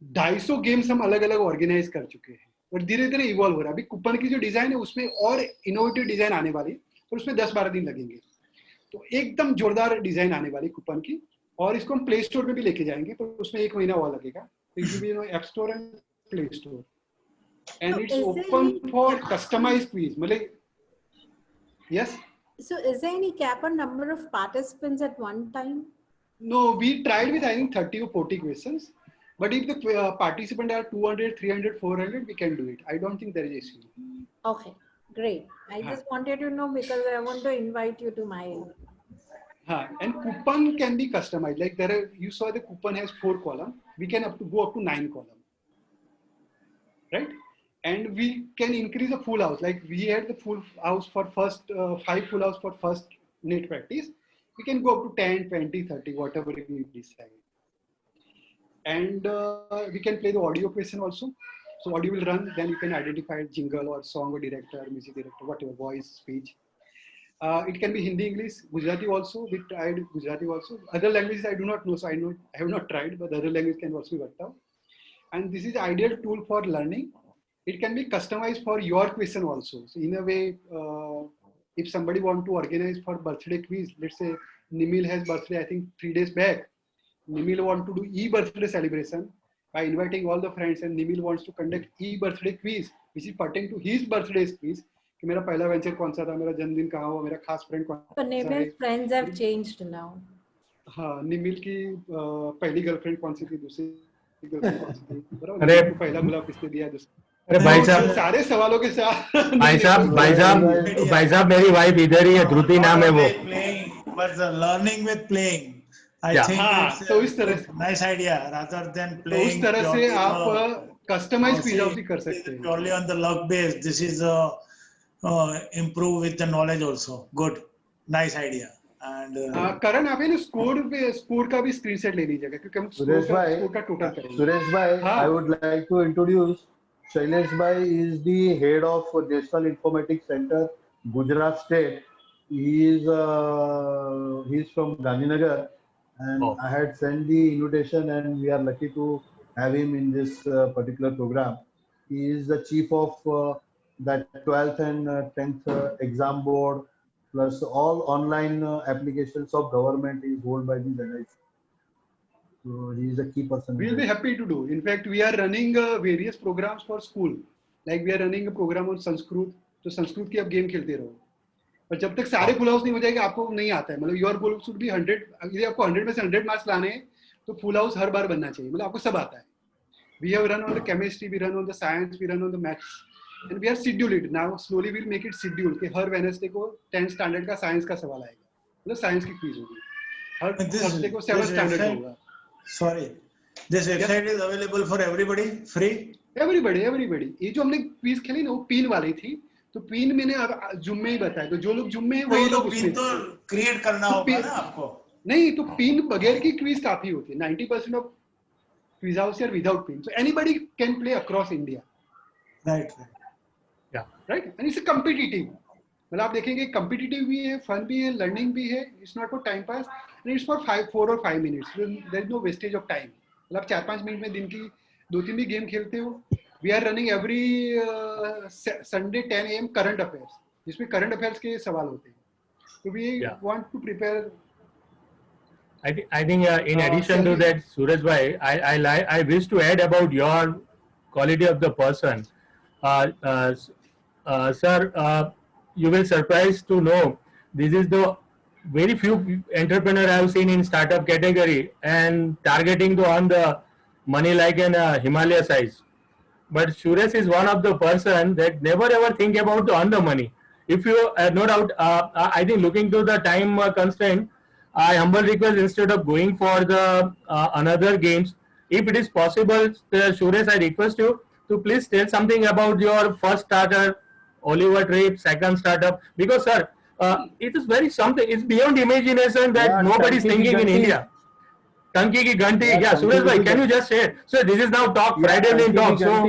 250 गेम्स हम अलग अलग ऑर्गेनाइज कर चुके हैं, और धीरे धीरे इवॉल्व हो रहा है। अभी कूपन की जो डिजाइन है उसमें और इनोवेटिव डिजाइन आने वाली है, और उसमें 10-12 दिन लगेंगे। तो एकदम जोरदार डिजाइन आने वाली कूपन की, और इसको हम प्ले स्टोर में भी लेके जाएंगे, तो उसमें 1 महीना और लगेगा. तो it will be in App Store and Play Store, and So it's is there open any for cap- customized quiz. मतलब yes. So is there any cap on number of participants at one time? No, we tried with I think 30 or 40 questions. But if the participant are 200, 300, 400, we can do it. I don't think there is issue. Okay, great. I just wanted to know because I want to invite you to my. And coupon can be customized. Like there are, you saw the coupon has 4 columns. We can go up to 9 columns. Right? And we can increase the full house. Like we had the full house for first, 5 full house for first NET practice. We can go up to 10, 20, 30, whatever we decide. And we can play the audio question also. So audio will run, then you can identify jingle or song or director, music director, whatever, voice, speech. It can be Hindi, English, Gujarati also. We tried Gujarati also. Other languages I do not know, so I have not tried, but other language can also be worked out. And this is the ideal tool for learning. It can be customized for your question also. So in a way, if somebody want to organize for birthday quiz, let's say Nimil has birthday, I think 3 days back. Nimil want to do e-birthday celebration by inviting all the friends, and Nimil wants to conduct e-birthday quiz, which is pertaining to his birthday quiz. कि मेरा पहला venture कौन सा था, मेरा जन्मदिन कहाँ हुआ, मेरा खास फ्रेंड कौन So सा है. Nimil's friends have changed now. हाँ, निमिल की पहली गर्लफ्रेंड कौन सी थी, दूसरी गर्लफ्रेंड कौन सी थी, बराबर. अरे निमिल को पहला गुलाब किसने दिया, अरे भाई साहब, सारे सवालों के साथ. भाई साहब मेरी वाइफ इधर ही है, धृति नाम है वो. Playing, but the learning with playing. I Yeah. think हाँ, it's तो इस तरह से, nice idea rather than तो playing. उस तरह से आप कस्टमाइज क्विज भी कर सकते हैं. Purely on the luck base. This is improve with the knowledge also. Good, nice idea. And करण आप है ना स्कोर का भी स्क्रीनशॉट ले लीजिएगा, क्योंकि हम सुरेश भाई, स्कोर का टोटल करेंगे. Suresh bhai, हाँ. I would like to introduce Shailesh bhai is the head of National Informatics Center, Gujarat State. He's from Gandhinagar, and Oh. I had sent the invitation, and we are lucky to have him in this particular program. He is the chief of that 12th and 10th exam board, plus all online applications of government is held by the NIC. So he is a key person. We'll be happy to do. In fact, we are running various programs for school. Like we are running a program on Sanskrit. तो संस्कृत की आप game खेलते रहो, और जब तक सारे full house नहीं हो जाएगा आपको नहीं आता है. मतलब योर गोल शुड बी 100. यदि आपको 100 में से 100 मार्क्स लाने हैं तो फुल हाउस हर बार बनना चाहिए. मतलब आपको सब आता है. We have run on the chemistry, we run on the science, we run on the maths, and we are scheduled it. Now slowly we'll make it scheduled कि हर Wednesday को 10th standard का साइंस का सवाल आएगा, मतलब science की quiz होगी. हर Thursday को 7th standard का होगा. sorry, this website is available for everybody, free. Everybody. ये जो हमने क्विज खेली ना वो पिन वाली थी, तो पिन मैंने जूम में ही बताया. तो जो लोग जूम में हैं वही लोग पिन तो क्रिएट करना होगा ना आपको. नहीं, तो पिन बगैर की क्विज काफी होती है. 90% of quiz house are without pin, so anybody can play across India. Right. Right, and it's competitive. मतलब आप देखेंगे कॉम्पिटिटिव भी है, फन भी है, लर्निंग भी है. It's not for time pass, and it's for 4 और 5 minutes. There is no wastage of time. मतलब 4-5 मिनट में दिन की 2-3 भी गेम खेलते हो. We are running every Sunday 10 AM current affairs, जिसमें करंट अफेयर्स के सवाल होते हैं. तो we want to prepare. I think in addition to that, Suresh bhai, I wish to add about your quality of the person. Sir, you will surprised to know this is the very few entrepreneur I have seen in startup category and targeting to earn the money like an Himalaya size. But Suresh is one of the person that never ever think about to earn the money. If you no doubt, I think looking to the time constraint, I humble request instead of going for the another games, if it is possible, Suresh, I request you to please tell something about your first starter, Oliver Trip, second startup, because sir, it is very something. It's beyond imagination that nobody is thinking in India. Tanki ki Ganti, yeah, Suresh bhai, can you just share? So this is now talk, Friday evening talk. So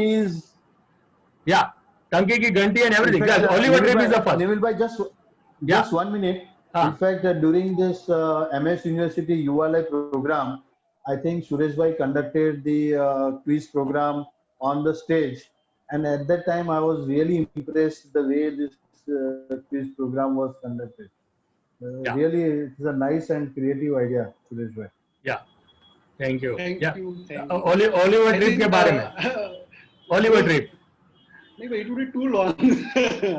yeah, Tanki ki Ganti and everything. Yes, Oliver Trip is the first. Neville bhai, just 1 minute. In fact, during this MS University ULI program, I think Suresh bhai conducted the quiz program on the stage, and at that time I was really impressed the way this quiz program was conducted. Yeah. Really, it's a nice and creative idea, Suresh bhai. Yeah. Thank you. Thank Yeah. you. Thank you. Oliver I trip think, के बारे में. Oliver trip. No, but it would be too long.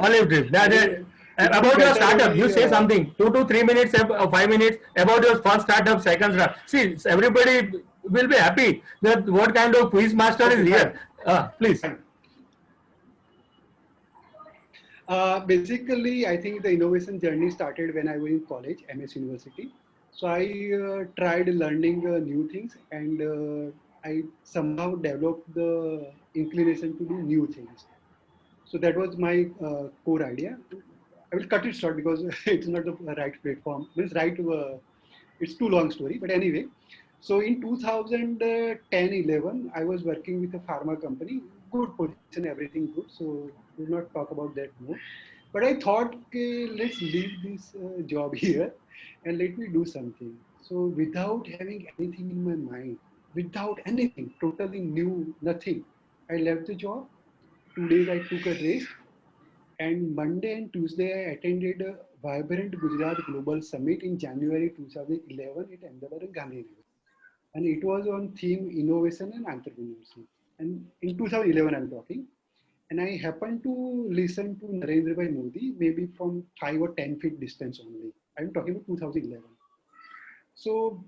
Olive trip. I think it would About be your better startup, only, you say something. 2 to 3 minutes, 5 minutes about your first startup, second startup. See, everybody will be happy that what kind of quiz master is Okay, here. Please. fine. Basically, I think the innovation journey started when I was in college, MS University. So I tried learning new things, and I somehow developed the inclination to do new things. So that was my core idea. I will cut it short because it's not the right platform. It's too long story. But anyway, so in 2010-11, I was working with a pharma company, good position, everything good. So we'll not talk about that more. But I thought, okay, let's leave this job here and let me do something. So without having anything in my mind, without anything, totally new, nothing, I left the job. 2 days I took a rest, and Monday and Tuesday I attended a Vibrant Gujarat Global Summit in January 2011 at Ahmedabad and Gandhinagar. And it was on theme innovation and entrepreneurship. And in 2011 I'm talking. And I happened to listen to Narendra Bhai Modi, maybe from 5 or 10 feet distance only. I'm talking about 2011. So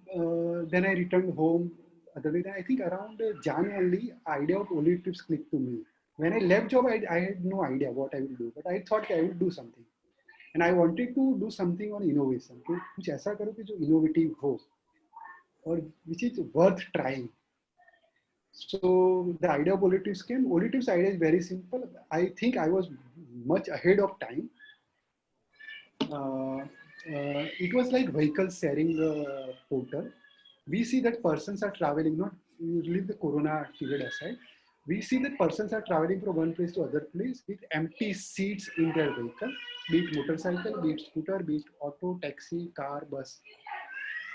then I returned home. Otherwise, I think around Jan only, idea of Oli trips clicked to me. When I left job, I had no idea what I will do, but I thought I will do something. And I wanted to do something on innovation. तो कुछ ऐसा करो कि जो innovative हो और which is worth trying. So the idea of Olitives came. Olitives idea is very simple. I think I was much ahead of time. It was like vehicle sharing portal. We see that persons are traveling, not you leave the corona period aside. We see that persons are traveling from one place to other place with empty seats in their vehicle, be it motorcycle, be it scooter, be it auto, taxi, car, bus.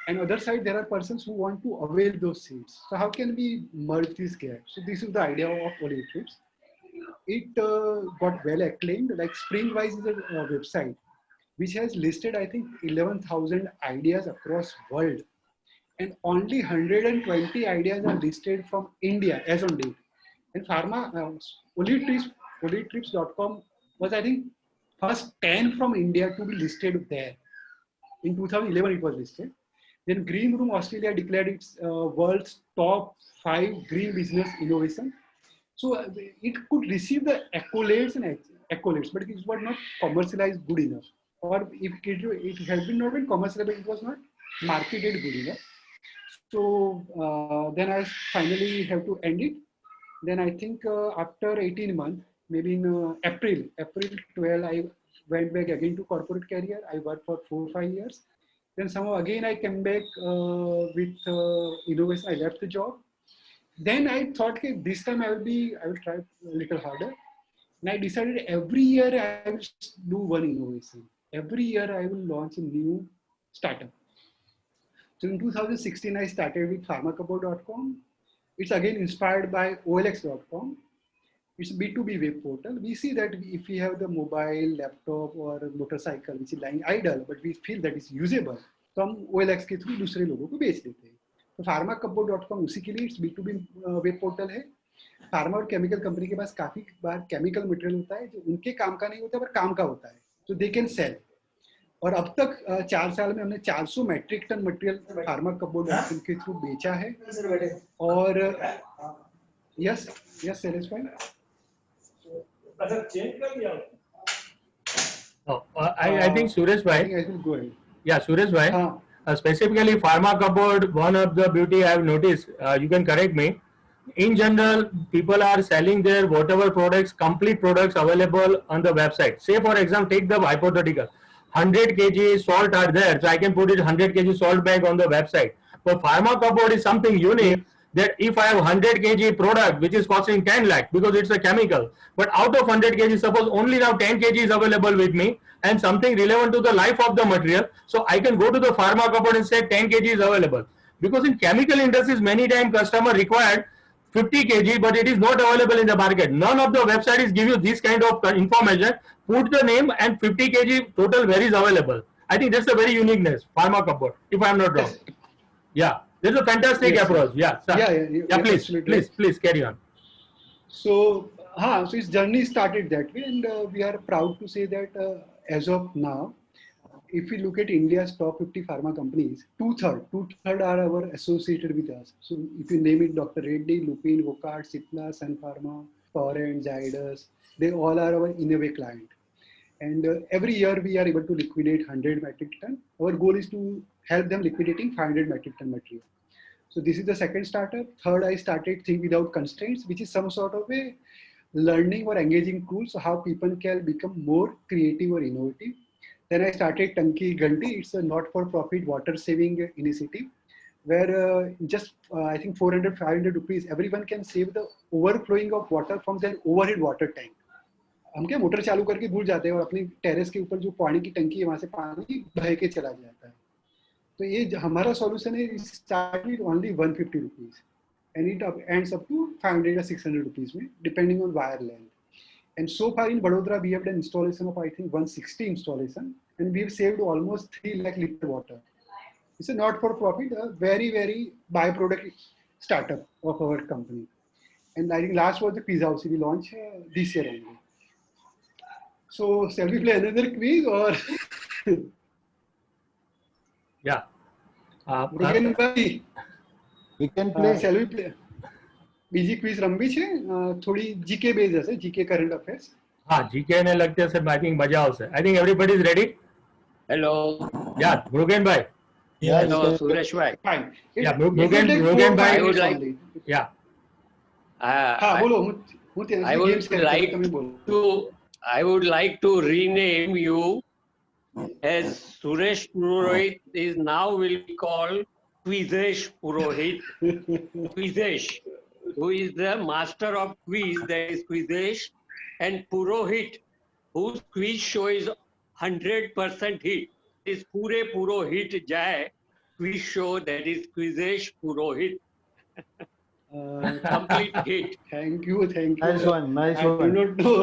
And other side, there are persons who want to avail those seats. So how can we merge this gap? So this is the idea of Oli Trips. It got well acclaimed. Like Springwise is a website which has listed, I think, 11,000 ideas across world. And only 120 ideas are listed from India as on date. And Olitrips.com was, I think, first 10 from India to be listed there. In 2011, it was listed. Then Green Room Australia declared its world's top 5 green business innovation. So it could receive the accolades, but it was not commercialized good enough. Or if it has been not been commercialized, it was not marketed good enough. So then I finally have to end it. Then I think after 18 months, maybe in April 12, I went back again to corporate career. I worked for 4 or 5 years. Then somehow again I came back with innovation. I left the job. Then I thought, okay, this time I will try a little harder. And I decided every year I will do one innovation. Every year I will launch a new startup. So in 2016, I started with pharmacabo.com. It's again inspired by OLX.com. It's a B2B web portal. We see that if we have the mobile, laptop or motorcycle which is lying idle, but we feel that it's usable, तो हम OLX के through दूसरे लोगों को बेच देते हैं. तो pharmacabo.com उसी के लिए इट्स B2B वेब पोर्टल है. फार्मा और केमिकल कंपनी के पास काफी बार केमिकल मटेरियल होता है जो उनके काम का नहीं होता पर काम का होता है. तो दे कैन सेल. और अब तक 4 साल में हमने 400 मेट्रिक टन मटेरियल pharmacabo.com के थ्रू बेचा है. और यस शैलेश भाई. I think Suresh bhai. I think I will go ahead. Yeah, Suresh bhai. Specifically, Pharma Cupboard, one of the beauty I have noticed, you can correct me. In general, people are selling their whatever products, complete products available on the website. Say for example, take the hypothetical. 100 kg salt are there, so I can put it 100 kg salt bag on the website. But Pharma Cupboard is something unique that if I have 100 kg product which is costing 10 lakh because it's a chemical, but out of 100 kg, suppose only now 10 kg is available with me and something relevant to the life of the material, so I can go to the Pharma Cupboard and say 10 kg is available. Because in chemical industries, many times customer required 50 kg, but it is not available in the market. None of the websites give you this kind of information. Put the name and 50 kg total where is available. I think that's a very uniqueness, Pharma Cupboard, if I'm not wrong. Yes. Yeah, this is a fantastic Yes, approach. Yeah, sir. Yeah, Please, absolutely. please carry on. So, so its journey started that way, and we are proud to say that as of now, if we look at India's top 50 pharma companies, two-third are our associated with us. So if you name it, Dr. Reddy, Lupin, Wockhardt, Cipla, Sun Pharma, Torrent, Zydus, they all are our in-a-way client. And every year we are able to liquidate 100 metric ton. Our goal is to help them liquidating 500 metric ton material. So this is the second startup. Third, I started Think Without Constraints, which is some sort of a learning or engaging tool. So how people can become more creative or innovative. Then I started Tanki Ganti. It's a not-for-profit water-saving initiative where I think 400, 500 rupees, everyone can save the overflowing of water from their overhead water tank. हम क्या motor चालू करके भूल जाते हैं और अपनी terrace के ऊपर जो पानी की टंकी है वहां से पानी बह के चला जाता है. तो ये हमारा सॉल्यूशन है. Start with only 150 rupees and it ends up to 500 or 600 rupees में depending on wire length. And so far in Vadodara, we have done installation of, I think, 160 installation, and we have saved almost 3 lakh liter water. It's a not-for-profit, a very, very byproduct startup of our company. And I think last was the quiz house we launched this year only. So shall we play another quiz or? Yeah. Murugan bhai, We can play. shall we play? બીજી quiz રમવી છે થોડી GK base હશે GK current affairs. હા, GK ને લગતી હશે. I think મજા આવશે. I think everybody is ready. Hello. Yeah, Murugan bhai. Yeah, Hello, we can- Suresh bhai. Fine. Yeah, Murugan bhai. I would like- Yeah. હા બોલો હું I ત્યાં would ગેમ સેટ like તમે બોલો. I would like to rename you as Suresh Purohit is now will be called Quizesh Purohit. Quizesh, who is the master of quiz, that is Quizesh, and Purohit, whose quiz show is 100% hit. Is Pure Purohit Jai quiz show, that is Quizesh Purohit. Complete hit. Thank you. Nice one, nice I do one. not know.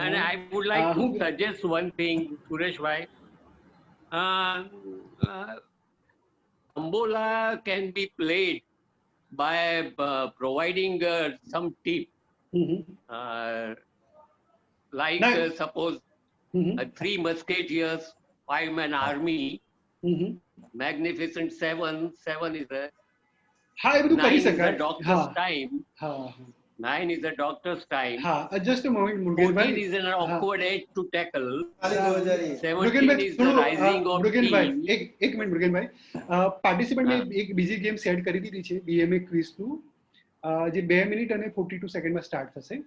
And I would like to who- suggest one thing, Suresh bhai. Ambola can be played by providing some tip, Mhm, like Nice. suppose mhm, 3 musketeers, 5-man army, mhm. magnificent 7 is a હા એ બધું 9 કરી is the શકાય. doctor's હા time, હા 9 is the doctor's time, હા just a moment 14 મુરુગેનભાઈ. is an awkward age to tackle, મુરુગેનભાઈ 17 is the થોડું rising of મુરુગેનભાઈ team. એક minute મુરુગેનભાઈ participant હા. મેં એક બીજી ગેમ સેટ કરી દીધી છે BMA ક્વિઝ 2 જે 2 મિનિટ અને 42 સેકન્ડમાં સ્ટાર્ટ થશે.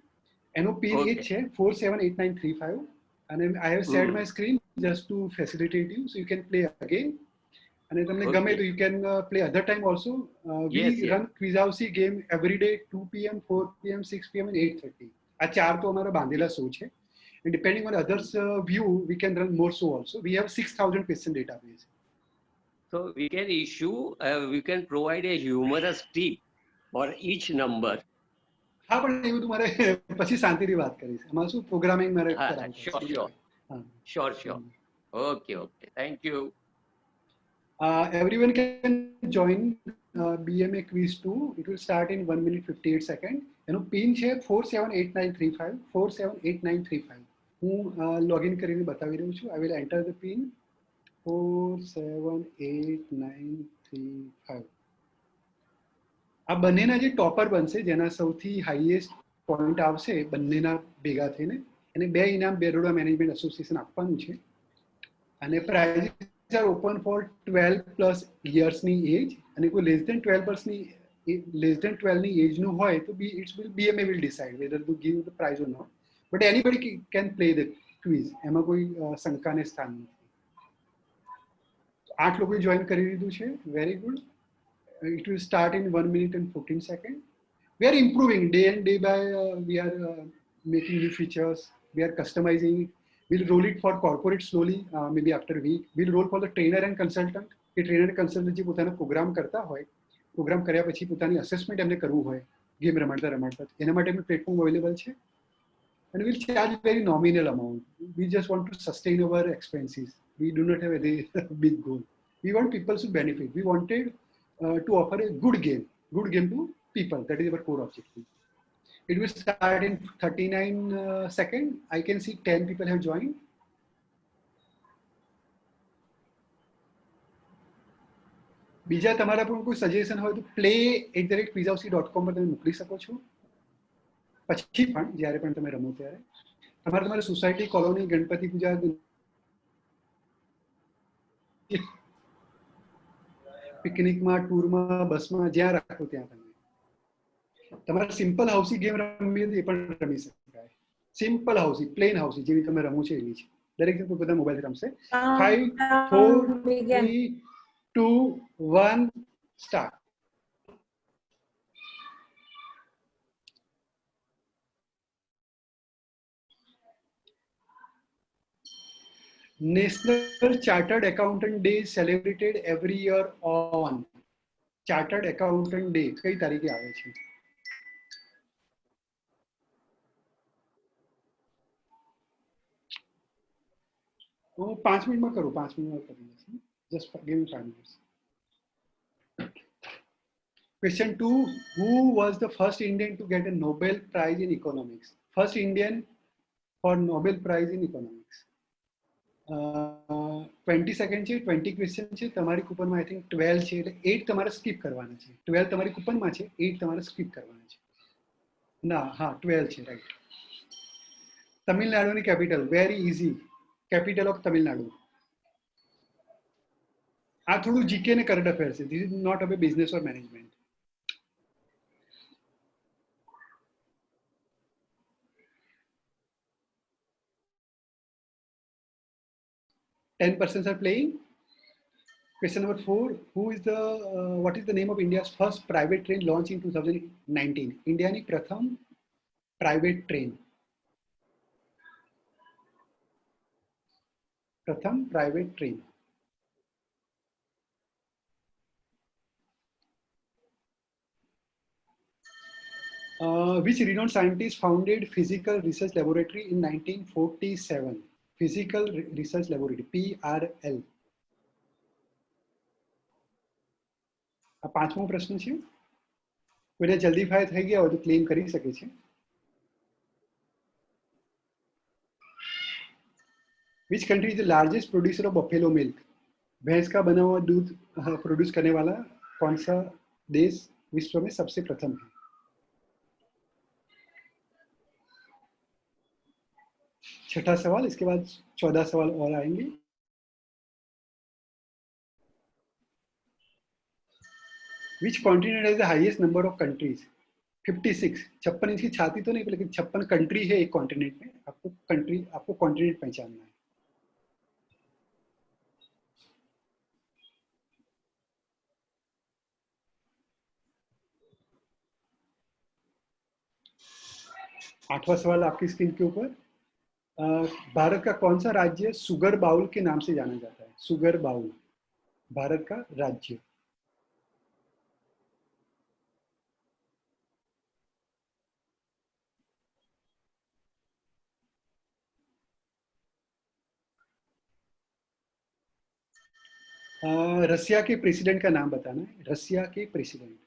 એનો પિન એ જ છે 478935 અને I have shared my screen just to facilitate you so you can play again. અને તમને ગમે તો you can play other time also. We Yes, yes. run Quizhousey game every day 2 PM, 4 PM, 6 PM and 8:30. આ ચાર તો અમારા બાંધેલા show છે. And depending on others' view, we can run more so also. We have 6,000 question database. So we can issue, we can provide a humorous tip for each number. હા પણ એ બધું મારે પછી શાંતિથી વાત કરીશ. આમાં શું પ્રોગ્રામિંગ મારે કરાવવું Sure, પડશે. sure. હા. Sure. Okay. Thank you. Everyone can join BMA quiz 2. It will start in 1 minute 58 seconds. એનો પિન છે 478935 478935. હું લોગિન કરીને બતાવી રહ્યું છું. I will enter the pin 478935. આ બંનેના જે ટોપર બનશે જેના સૌથી હાઈએસ્ટ પોઈન્ટ આવશે બંનેના ભેગા થઈને એને 2 ઇનામ બેરોડા મેનેજમેન્ટ એસોસિએશન આપવાનું છે. અને prize are open for 12 plus યર્સની એજ અને કોઈ લેસ દેન 12 ની એજનું હોય તો BMA will decide whether to give the prize or not. But anybody can play the quiz. એમાં કોઈ શંકાને સ્થાન નથી. 8 લોકોએ જોઈન કરી દીધું છે. Very good. It will start in 1 minute and 14 seconds. We are improving day and day by we are making new features. We are customizing it. We'll roll it for corporate slowly, maybe after a week. We'll roll for the trainer and consultant. The trainer and consultant જે પોતાનો programme કરતા હોય, programme કર્યા પછી પોતાની assessment એમને કરવું હોય ગેમ રમાડતા એના માટે પ્લેટફોર્મ અવેલેબલ છે. And we'll charge very nominal amount. We just want to sustain our expenses. We do not have a very big goal. We want people to benefit. We wanted to offer a good game to people. That is our core objective. It will start in 39 seconds. I can see 10 people have joined. બીજા તમારા પણ કોઈ suggestion હોય તો play@quizausi.com પર તમે મોકલી શકો છો. પછી પણ જ્યારે પણ તમે રમો ત્યારે તમારા સોસાયટી, કોલોની, ગણપતિ પૂજા, પિકનિકમાં, ટૂરમાં, બસમાં, જ્યાં રાખો ત્યાં તમારે સિમ્પલ હાઉસી ગેમ રમવી હોય એ પણ રમી શકાય. સિમ્પલ હાઉસી, પ્લેન હાઉસી જેવી તમે રમો છો એવી છે. દરેક જણ પોતાના મોબાઈલ રમશે. 5 4 3 2 1 start. National Chartered Accountant Day is celebrated every year on. Chartered Accountant Day કઈ તારીખે આવે છે? હું 5 મિનિટમાં કરું. 5 મિનિટમાં કરી દઈશ. Just give me 5 minutes. Question 2. Who was the first Indian to get a Nobel Prize in Economics? First Indian for Nobel Prize in Economics. 20 second છે, 20 ક્વેશ્ચન છે. તમારી કૂપનમાં આઈ થિંક 12 છે, એટલે 8 તમારે સ્કીપ કરવાના છે. 12 તમારી કૂપનમાં છે, 8 તમારે સ્કીપ કરવાના છે. ના, હા 12 છે, રાઈટ. તમિલનાડુની capital, very easy. Capital of Tamil Nadu. આ થોડું જીકે ને કરંટ અફેર છે. This is not about business or management. Ten persons are playing. Question number 4. What is the name of India's first private train launched in 2019? India's પ્રથમ private train. પ્રથમ private train. Which renowned scientist founded Physical Research Laboratory in 1947? Physical Research Laboratory, PRL. આ પાંચમો પ્રશ્ન છે. કોઈને જલ્દી fire થઈ ગયા હોય તો ક્લેમ કરી શકે છે. Which country is the largest producer of buffalo milk? भैंस का बना हुआ दूध प्रोड्यूस करने वाला कौन सा देश विश्व में सबसे प्रथम है? छठा सवाल. इसके बाद 14 सवाल और आएंगे. Which continent has the highest number of countries? 56. 56 inch की छाती तो नहीं, लेकिन 56 कंट्री है एक कॉन्टिनेंट में. आपको कॉन्टिनेंट पहचानना है. आठवां सवाल आपकी स्क्रीन के ऊपर. भारत का कौन सा राज्य सुगर बाउल के नाम से जाना जाता है? सुगर बाउल, भारत का राज्य. रसिया के प्रेसिडेंट का नाम बताना है. रसिया के प्रेसिडेंट.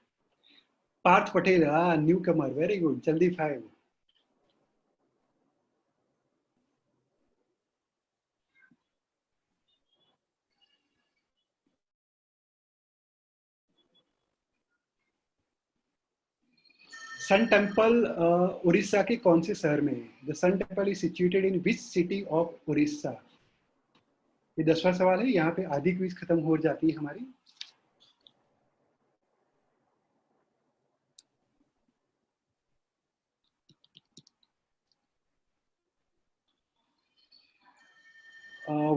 पार्थ पटेल. न्यू कमर, वेरी गुड. जल्दी 5. सन टेम्पल उड़ीसा के कौन से शहर में है? The sun temple is situated in which city of Orissa? ये 10वां सवाल है. यहाँ पे आधी क्विज खत्म हो जाती है हमारी.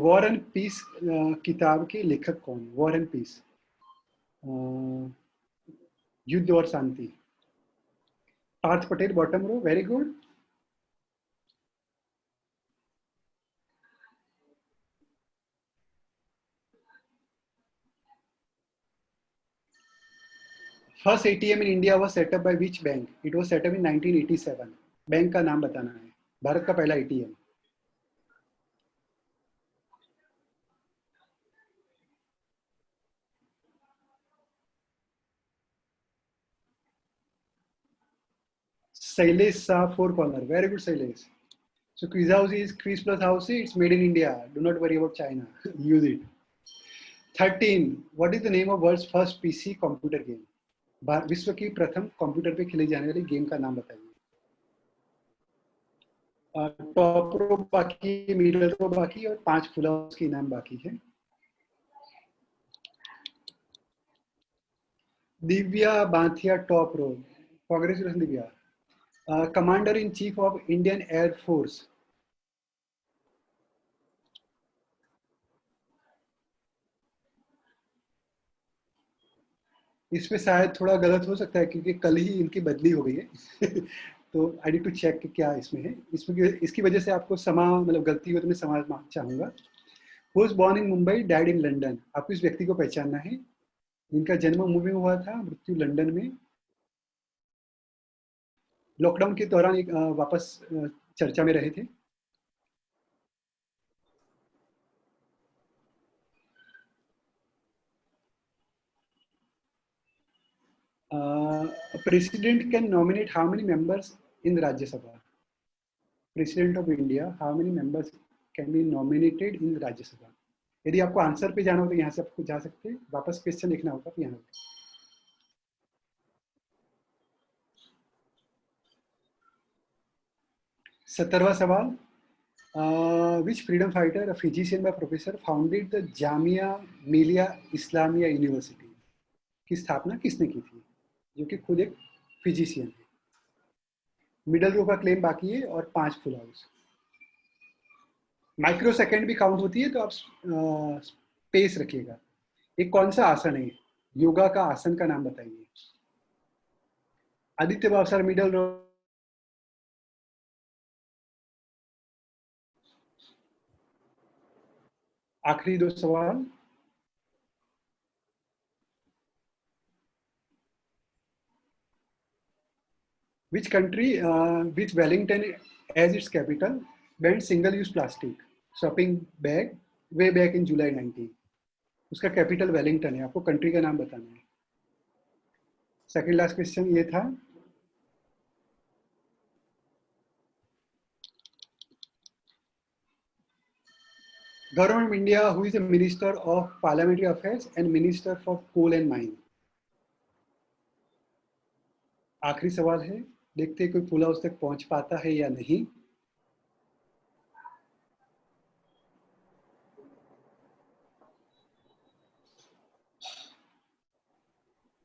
वॉर एंड पीस किताब के लेखक कौन? वॉर एंड पीस, युद्ध और शांति. Parth Patel, bottom row, very good. First ATM in India was set up by which bank? It was set up in 1987. Bank का नाम बताना है. भारत का पहला ATM. Sailesh Shah, Four Corner. Very good, Sailesh. So Quizhousey is quiz plus housey. It's made in India. Do not worry about China. Use it. 13. What is the name of world's first PC computer game? विश्व की प्रथम computer पे खेली जाने वाली game का नाम बताइए. टॉप रो बाकी, मिडल रो बाकी और 5 फुल हाउस के इनाम बाकी है. Divya Banthia, top row. Congratulation Divya. Commander in chief of Indian Air Force. इसमें शायद थोड़ा गलत हो सकता है क्योंकि कल ही इनकी बदली हो गई है. तो आई नीड टू चेक कि क्या इसमें है. इसकी वजह से आपको मतलब गलती हो तो मैं समाज माफी चाहूंगा. Who was born in Mumbai, died in London. आपको इस व्यक्ति को पहचानना है. इनका जन्म मुंबई में हुआ था, मृत्यु लंदन में. लॉकडाउन के दौरान एक वापस चर्चा में रहे थे. President can nominate how many members in Rajya Sabha? President of India, how many members can be nominated in Rajya Sabha? यदि आपको आंसर पे जाना हो तो यहाँ से आपको जा सकते हैं. वापस क्वेश्चन लिखना होगा तो यहाँ. 17वां सवाल. Which freedom fighter, a physician by professor, founded the Jamia Millia Islamia University? की स्थापना किसने की थी? जो कि खुद एक फिजिशियन है. मिडल रो का क्लेम बाकी है और 5 फुल हाउस. माइक्रो सेकेंड भी काउंट होती है तो आप स्पेस रखिएगा. एक कौन सा आसन है? योगा का आसन का नाम बताइए. Aditya Bhavsar, middle row. आखिरी 2 सवाल. Which country, which Wellington as its capital, banned single-use plastic shopping bag way back in July 19? उसका कैपिटल वेलिंगटन है. आपको कंट्री का नाम बताना है. सेकंड लास्ट क्वेश्चन ये था. Government of India, who is the minister of parliamentary affairs and minister for coal and mine? आखिरी सवाल है. देखते हैं कोई फुल हाउस तक पहुंच पाता है या नहीं.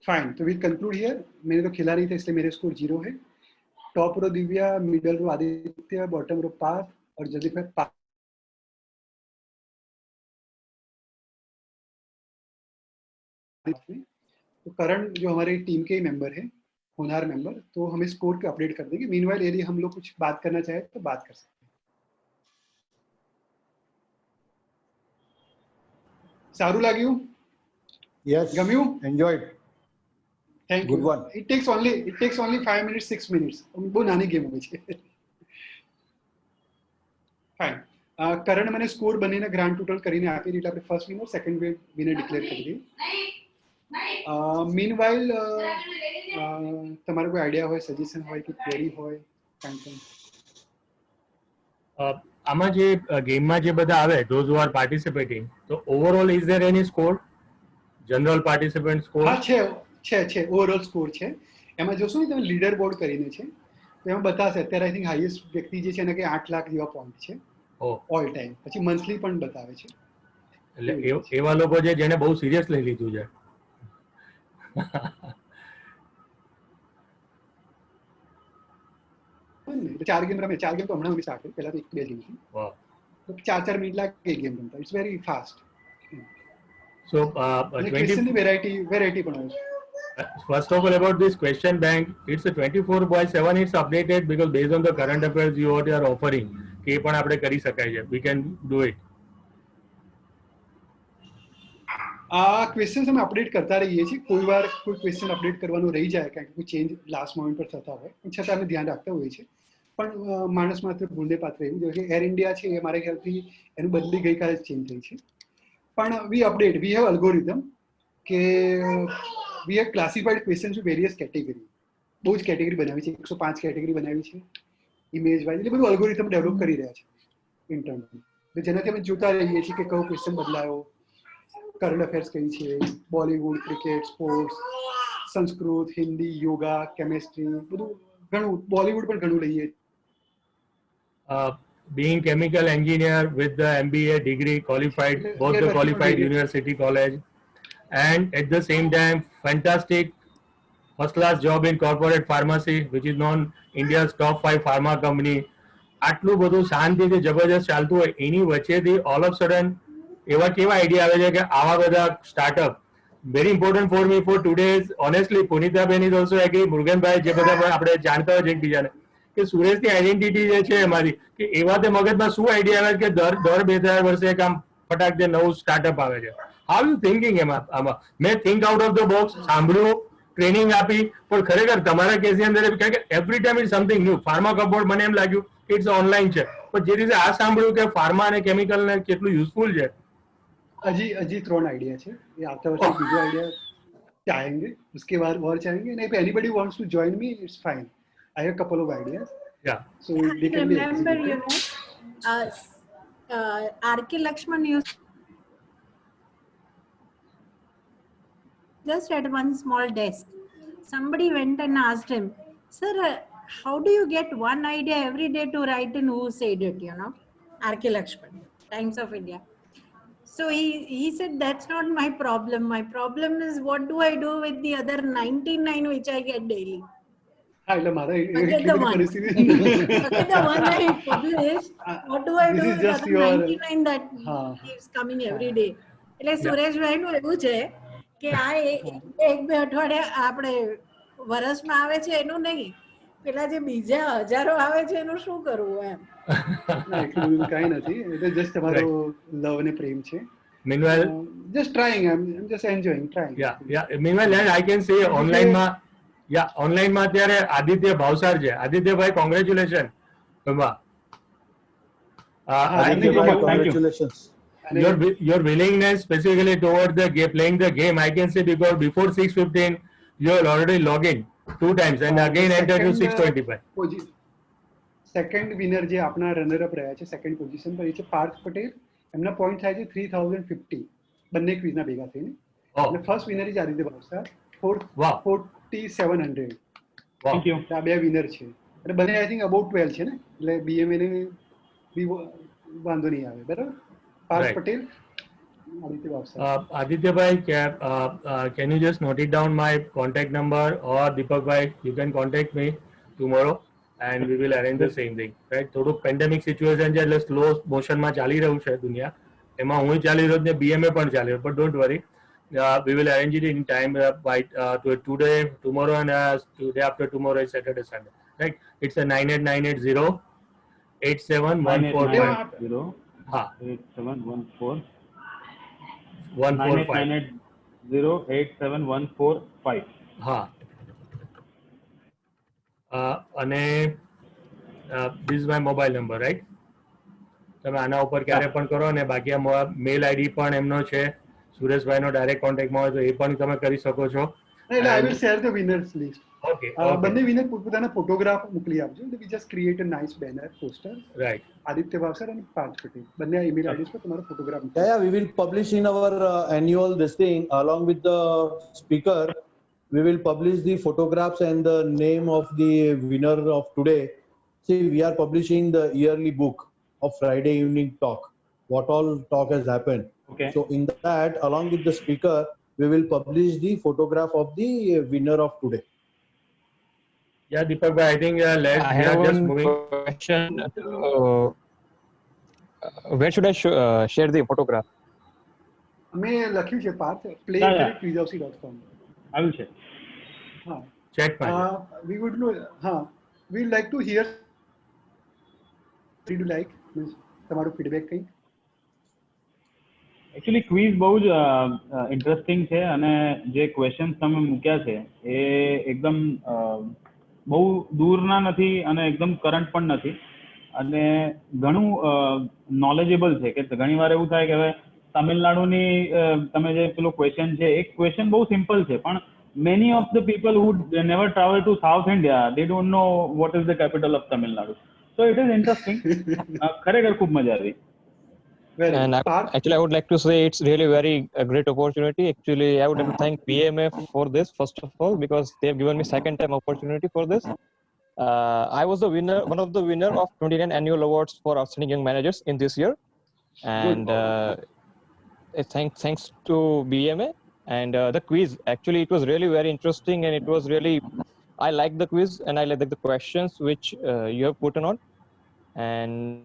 फाइन, तो वी कंक्लूड हियर. मैंने तो खिला नहीं था इसलिए मेरे स्कोर 0 है. Top row Divya, middle row Aditya, bottom row Parth और जल्दीफर पार्थ. तो करंट जो हमारे टीम के मेंबर हैं, होनहार मेंबर, तो हम स्कोर को अपडेट कर देंगे. मीनवाइल यदि हम लोग कुछ बात करना चाहे तो बात कर सकते हैं. सारू लाग्यू? Yes. गम्यू? Enjoyed. Thank Good you. one. It takes only 5 minutes, 6 minutes. બહુ નાની ગેમ હોય છે. ફાઇન. કરંટ મને સ્કોર બનીને ગ્રાન્ડ ટોટલ કરીને આપી દીધા. આપણે first winner, second winner declare કરી દીધી. મીનવાઇલ તમારો કોઈ આઈડિયા હોય, સજેશન હોય કે ક્વેરી હોય, કાંઈ. આમાં જે ગેમમાં જે બધા આવે, those who are participating, તો overall is there any score? General participant score? હા છે ઓવરઓલ સ્કોર છે. એમાં જોશો ને તમે લીડર બોર્ડ કરીને છે તો એમાં બતાવશે. અત્યારે આઈ થિંક હાઈએસ્ટ વ્યક્તિ જે છે એને કે 8 લાખ જેવા પોઈન્ટ છે ઓલ ટાઈમ. પછી મંથલી પણ બતાવે છે. એટલે એવા લોકો છે જેને બહુ સિરિયસ લઈ લીધું છે. ચાર ગેમ રમે. 4 ગેમ તો હમણાં સ્ટાર્ટ થઈ. પહેલા તો 1-2 ગેમ હતી. વાહ. તો 4 મિનિટ લાગે એક ગેમ રમતા. It's very fast. So, ક્વેશ્ચનની વેરાયટી પણ હોય છે. First of all, about this question bank, it's a 24/7. It's updated because based on the current affairs you are offering, કે એ પણ આપણે કરી શકાય છે. We can do it. આ ક્વેશ્ચન્સ અમે અપડેટ કરતા રહીએ છીએ. કોઈ વાર કોઈ ક્વેશ્ચન અપડેટ કરવાનું રહી જાય કારણ કે કોઈ ચેન્જ લાસ્ટ મોમેન્ટ પર થતા હોય, પણ છતાં અમે ધ્યાન રાખતા હોઈએ છીએ. પણ માણસ માત્ર ભૂલને પાત્ર એવું જેમ કે એર ઇન્ડિયા છે એ મારા ખ્યાલથી એનું બદલી ગઈકાલે જ ચેન્જ થઈ છે. પણ વી અપડેટ, વી હેવ અલ્ગોરિધમ કે we have classified questions to various categories. બહુ જ કેટેગરી બનાવી છે, 105 કેટેગરી બનાવી છે ઇમેજ વાઇઝ, એટલે બધું અલ્ગોરિધમ ડેવલપ કરી રહ્યા છે ઇન્ટરનલી, તો જેનાથી અમે જોતા રહીએ છીએ કે કયો ક્વેશ્ચન બદલાયો, કરંટ અફેર્સ કઈ છે, Bollywood, cricket, sports, Sanskrit, Hindi, yoga, chemistry, બધું ઘણું, બોલિવૂડ પણ ઘણું લઈએ. Being chemical engineer with the MBA degree, qualified, both the qualified university college, and at the same time fantastic first class job in corporate pharmacy, which is known India's top 5 pharma company. આટલું બધું શાંતિથી જબરજસ્ત ચાલતું હોય એની વચ્ચેથી all of sudden એવા કેવા idea આવે છે કે આવા બધા startup very important for me for today. Honestly પુનિતાબેન ઇઝ ઓલ્સો એગ્રી, મુરુગનભાઈ જે બધા પણ આપણે જાણતા હોય છે એકબીજાને, કે સુરેશની આઈડેન્ટિટી જે છે અમારી, કે એવા તે મગજમાં શું આઈડિયા આવે કે દર 2-3 વર્ષે એક આમ ફટાક દે નવું સ્ટાર્ટઅપ આવે છે. હાઉ યુ થિંકિંગ એમાં? આમાં મેં think out of the box સાંભળ્યું, ટ્રેનિંગ આપી, પણ ખરેખર તમારા કેસની અંદર કારણ કે every time is something new. Pharma cupboard મને એમ લાગ્યું કે ઇટ્સ ઓનલાઈન છે, પણ જે રીતે આ સાંભળ્યું કે ફાર્મા અને કેમિકલ ને કેટલું યુઝફુલ છે. હજી 3 આઈડિયા છે, એ આવતા વર્ષે બીજો આઈડિયા ચાहेंगे, उसके बाद और चाहेंगे, and if anybody wants to join me, it's fine. I have a couple of ideas. Yeah. So they can be Remember, executed. R.K. Lakshman used just at one small desk. Somebody went and asked him, sir, how do you get one idea every day to write in who said it, R.K. Lakshman, Times of India. So he said, that's not my problem. My problem is what do I do with the other 99 which I get daily? એટલે મારા Forget the one. Forget the one I publish. What do I do with the other 99 that is coming every day? એટલે સુરેશભાઈનું એવું છે કે આ એક બે અઠવાડિયા આપણે વર્ષમાં આવે છે એનું નહીં, પેલા જે બીજા હજારો આવે છે એનું શું કરવું એમ. એટલું કઈ નથી, એટલે જસ્ટ તમારો લવ અને પ્રેમ છે. Meanwhile, just trying, I'm just enjoying trying. Yeah. Meanwhile, I can say online માં અત્યારે આદિત્ય ભાવસાર છે. આદિત્યભાઈ, congratulation. Congratulations. Your willingness specifically toward the game, playing the game, I can say, because before 6:15 you are already logging 2 times and again entered to 6:25. Second winner જે આપણા runner up રહ્યા છે second position પર, એ છે પાર્થ પટેલ. એમના point થાય છે 3050 બંને ક્વિઝના ભેગા થઈને. અને first winner is Aditya Bhavsar 4700. Thank you. આ બે વિનર છે અને બંને આઈ થિંક અબાઉટ 12 છે ને, એટલે બીએમએ ને બી વાંધો નહીં આવે. બરાબર? Parth Patel, Aditya Bhavsar. Aditya can you just note it down my contact number, or Deepak bhai, you can contact me tomorrow and we will arrange the same thing, right? થોડું પેન્ડેમિક સિચ્યુએશન છે એટલે સ્લો મોશનમાં ચાલી રહ્યું છે દુનિયા, એમાં હું ચાલી રહ્યો ને બીએમએ પણ ચાલી રહ્યો, but don't worry, we will arrange it in time by today, tomorrow, and day after tomorrow is Saturday, Sunday, right? It's a 9898087145. 8714 145. 9898087145. હા. અને this is my mobile number, right? તમે આના ઉપર ક્યારે પણ કરો, અને બાકી આ મેલ આઈડી પણ એમનો છે, સુરેશભાઈનો ડાયરેક્ટ કોન્ટેક્ટમાં હોય તો એ પણ તમે કરી શકો છો. એટલે I will share the winners list. Okay. બંને વિનર પોતાના ફોટોગ્રાફ મોકલી આપજો. We just create a nice banner poster. Right. Aditya Bhavsar અને પાર્થ પટેલ બંને ઈમેલ આઈડીસ પર તમારો photograph. Yeah, we will publish in our annual this thing along with the speaker. We will publish the photographs and the name of the winner of today. See, we are publishing the yearly book of Friday evening talk. What all talk has happened. Okay. So in that, along with the speaker, we will publish the photograph of the winner of today. Yeah, Deepak bhai, I think I we have are just one moving. question. Where should I share the photograph? અમે લખ્યું છે Parth, play@quizausi.com. I will share. હા. Check my. We would know. We would like to hear. Did you like? તમારું feedback કઈ? Actually quiz બહુ જ interesting છે, અને જે ક્વેશ્ચન્સ તમે મૂક્યા છે એ એકદમ બહુ દૂરના નથી અને એકદમ કરંટ પણ નથી, અને ઘણું નોલેજેબલ છે. કે ઘણી વાર એવું થાય કે હવે તમિલનાડુની તમે જે પેલો ક્વેશ્ચન છે, એક ક્વેશ્ચન બહુ સિમ્પલ છે પણ many of the people who never travel to South India, they don't know what is the capital of Tamil Nadu. So it is interesting. खरेखर खूप मजा आली. And actually, I would like to say it's really very a great opportunity. Actually, I would like to thank BMF for this first of all, because they have given me second time opportunity for this. I was the winner, one of the winner of 29 annual awards for outstanding young managers in this year, and thanks to BMA and the quiz. Actually, it was really very interesting, and it was really, I like the quiz and I like the questions which you have put on, and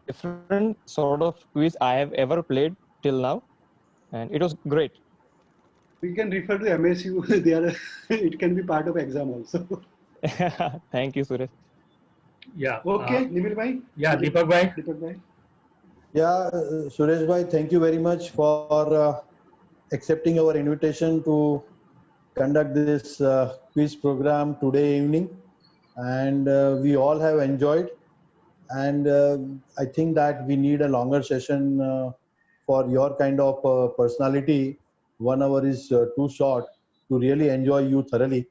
different sort of quiz I have ever played till now, and it was great. We can refer to MSU. They are, it can be part of exam also. Thank you, Suresh. Yeah. Okay, Nimil bhai. Yeah, Deepak bhai. Deepak bhai. Yeah, Suresh bhai, thank you very much for accepting our invitation to conduct this quiz program today evening, and we all have enjoyed. And I think that we need a longer session for your kind of personality. 1 hour is too short to really enjoy you thoroughly.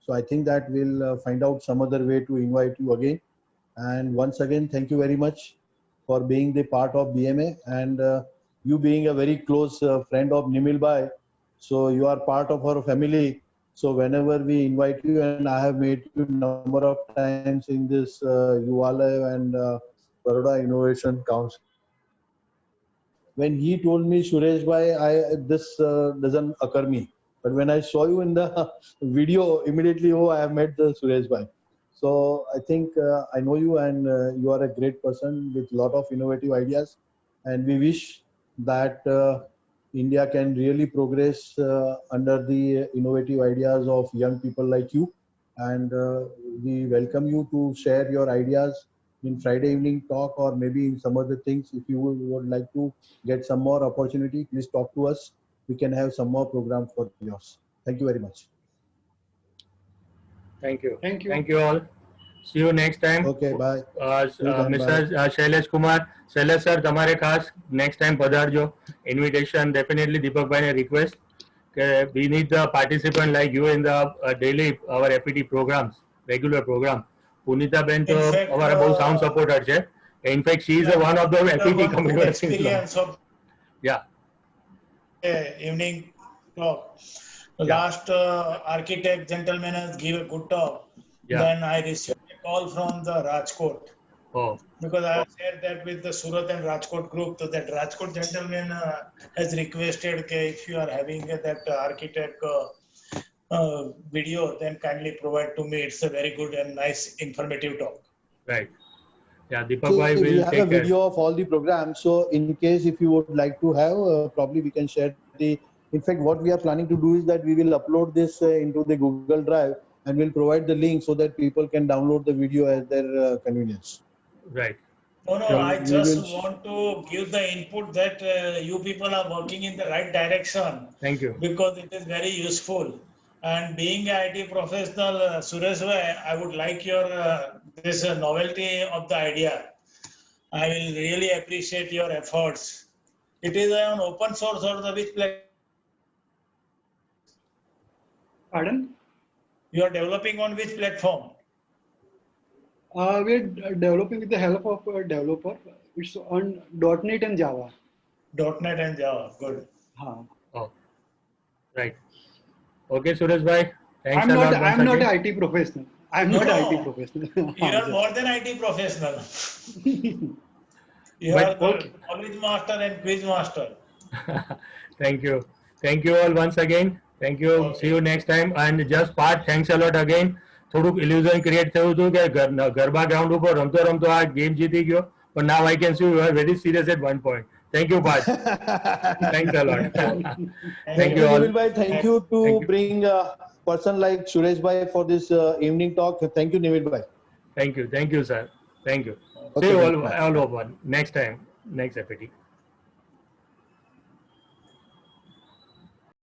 So I think that we'll find out some other way to invite you again. And once again, thank you very much for being the part of BMA, and you being a very close friend of Nimil bhai. So you are part of our family. So whenever we invite you, and I have met you number of times in this Yuvalaya and Baroda Innovation Council. When he told me, Suresh bhai, this doesn't occur me. But when I saw you in the video, immediately, I have met the Suresh bhai. So I think I know you, and you are a great person with a lot of innovative ideas. And we wish that India can really progress under the innovative ideas of young people like you. And we welcome you to share your ideas in Friday evening talk, or maybe in some other things. If you would like to get some more opportunity, please talk to us. We can have some more program for yours. Thank you very much. Thank you. Thank you. Thank you all. See you next time. Okay, bye. Mr. Shailesh Kumar, Shailesh sir, તમારે ખાસ next time પધારજો. Invitation definitely Deepak bhai ne request. We need the participant like you in the daily our FPT programs, regular program. Punita Ben to our both sound supporter છે. In fact, she is one of the FPT committees. Experience of Yeah. Evening talk. Last architect gentleman has given a good talk. Yeah. Then I received a call from the Rajkot. Oh. Because I have shared that with the Surat and Rajkot group. So that Rajkot gentleman has requested that if you are having that architect video, then kindly provide to me. It's a very good and nice informative talk. Right. Yeah, Deepak bhai will we have take a video of all the programs. So in case if you would like to have, probably we can share the. In fact, what we are planning to do is that we will upload this into the Google Drive, and we'll provide the link so that people can download the video at their convenience. Right. No, So I just want to give the input that you people are working in the right direction. Thank you. Because it is very useful. And being an IT professional, Suresh bhai, I would like your this novelty of the idea. I will really appreciate your efforts. It is an open source or the which platform? Pardon? You are developing on which platform? We are developing with the help of a developer. It's on .NET and Java. .NET and Java. Good. Oh, right. Okay, Suresh bhai. Thanks I'm a lot. I'm not an IT professional. I'm not an IT professional. You are more than IT professional. You are the knowledge master and quiz master. Thank you. Thank you all once again. Thank you. Okay. See you next time. And just part, thanks a lot again. થોડુંક illusion create થયું હતું કે garba ground ઉપર રમતો રમતો આ game જીતી ગયો. But now I can see you are very serious at one point. Thank you, Pat. Thanks a lot. Thank you all. Thank you to bring a person like Suresh bhai for this evening talk. Thank you, Nimil bhai. Thank you, sir. Thank you. Okay, see you all over next time, next FPT.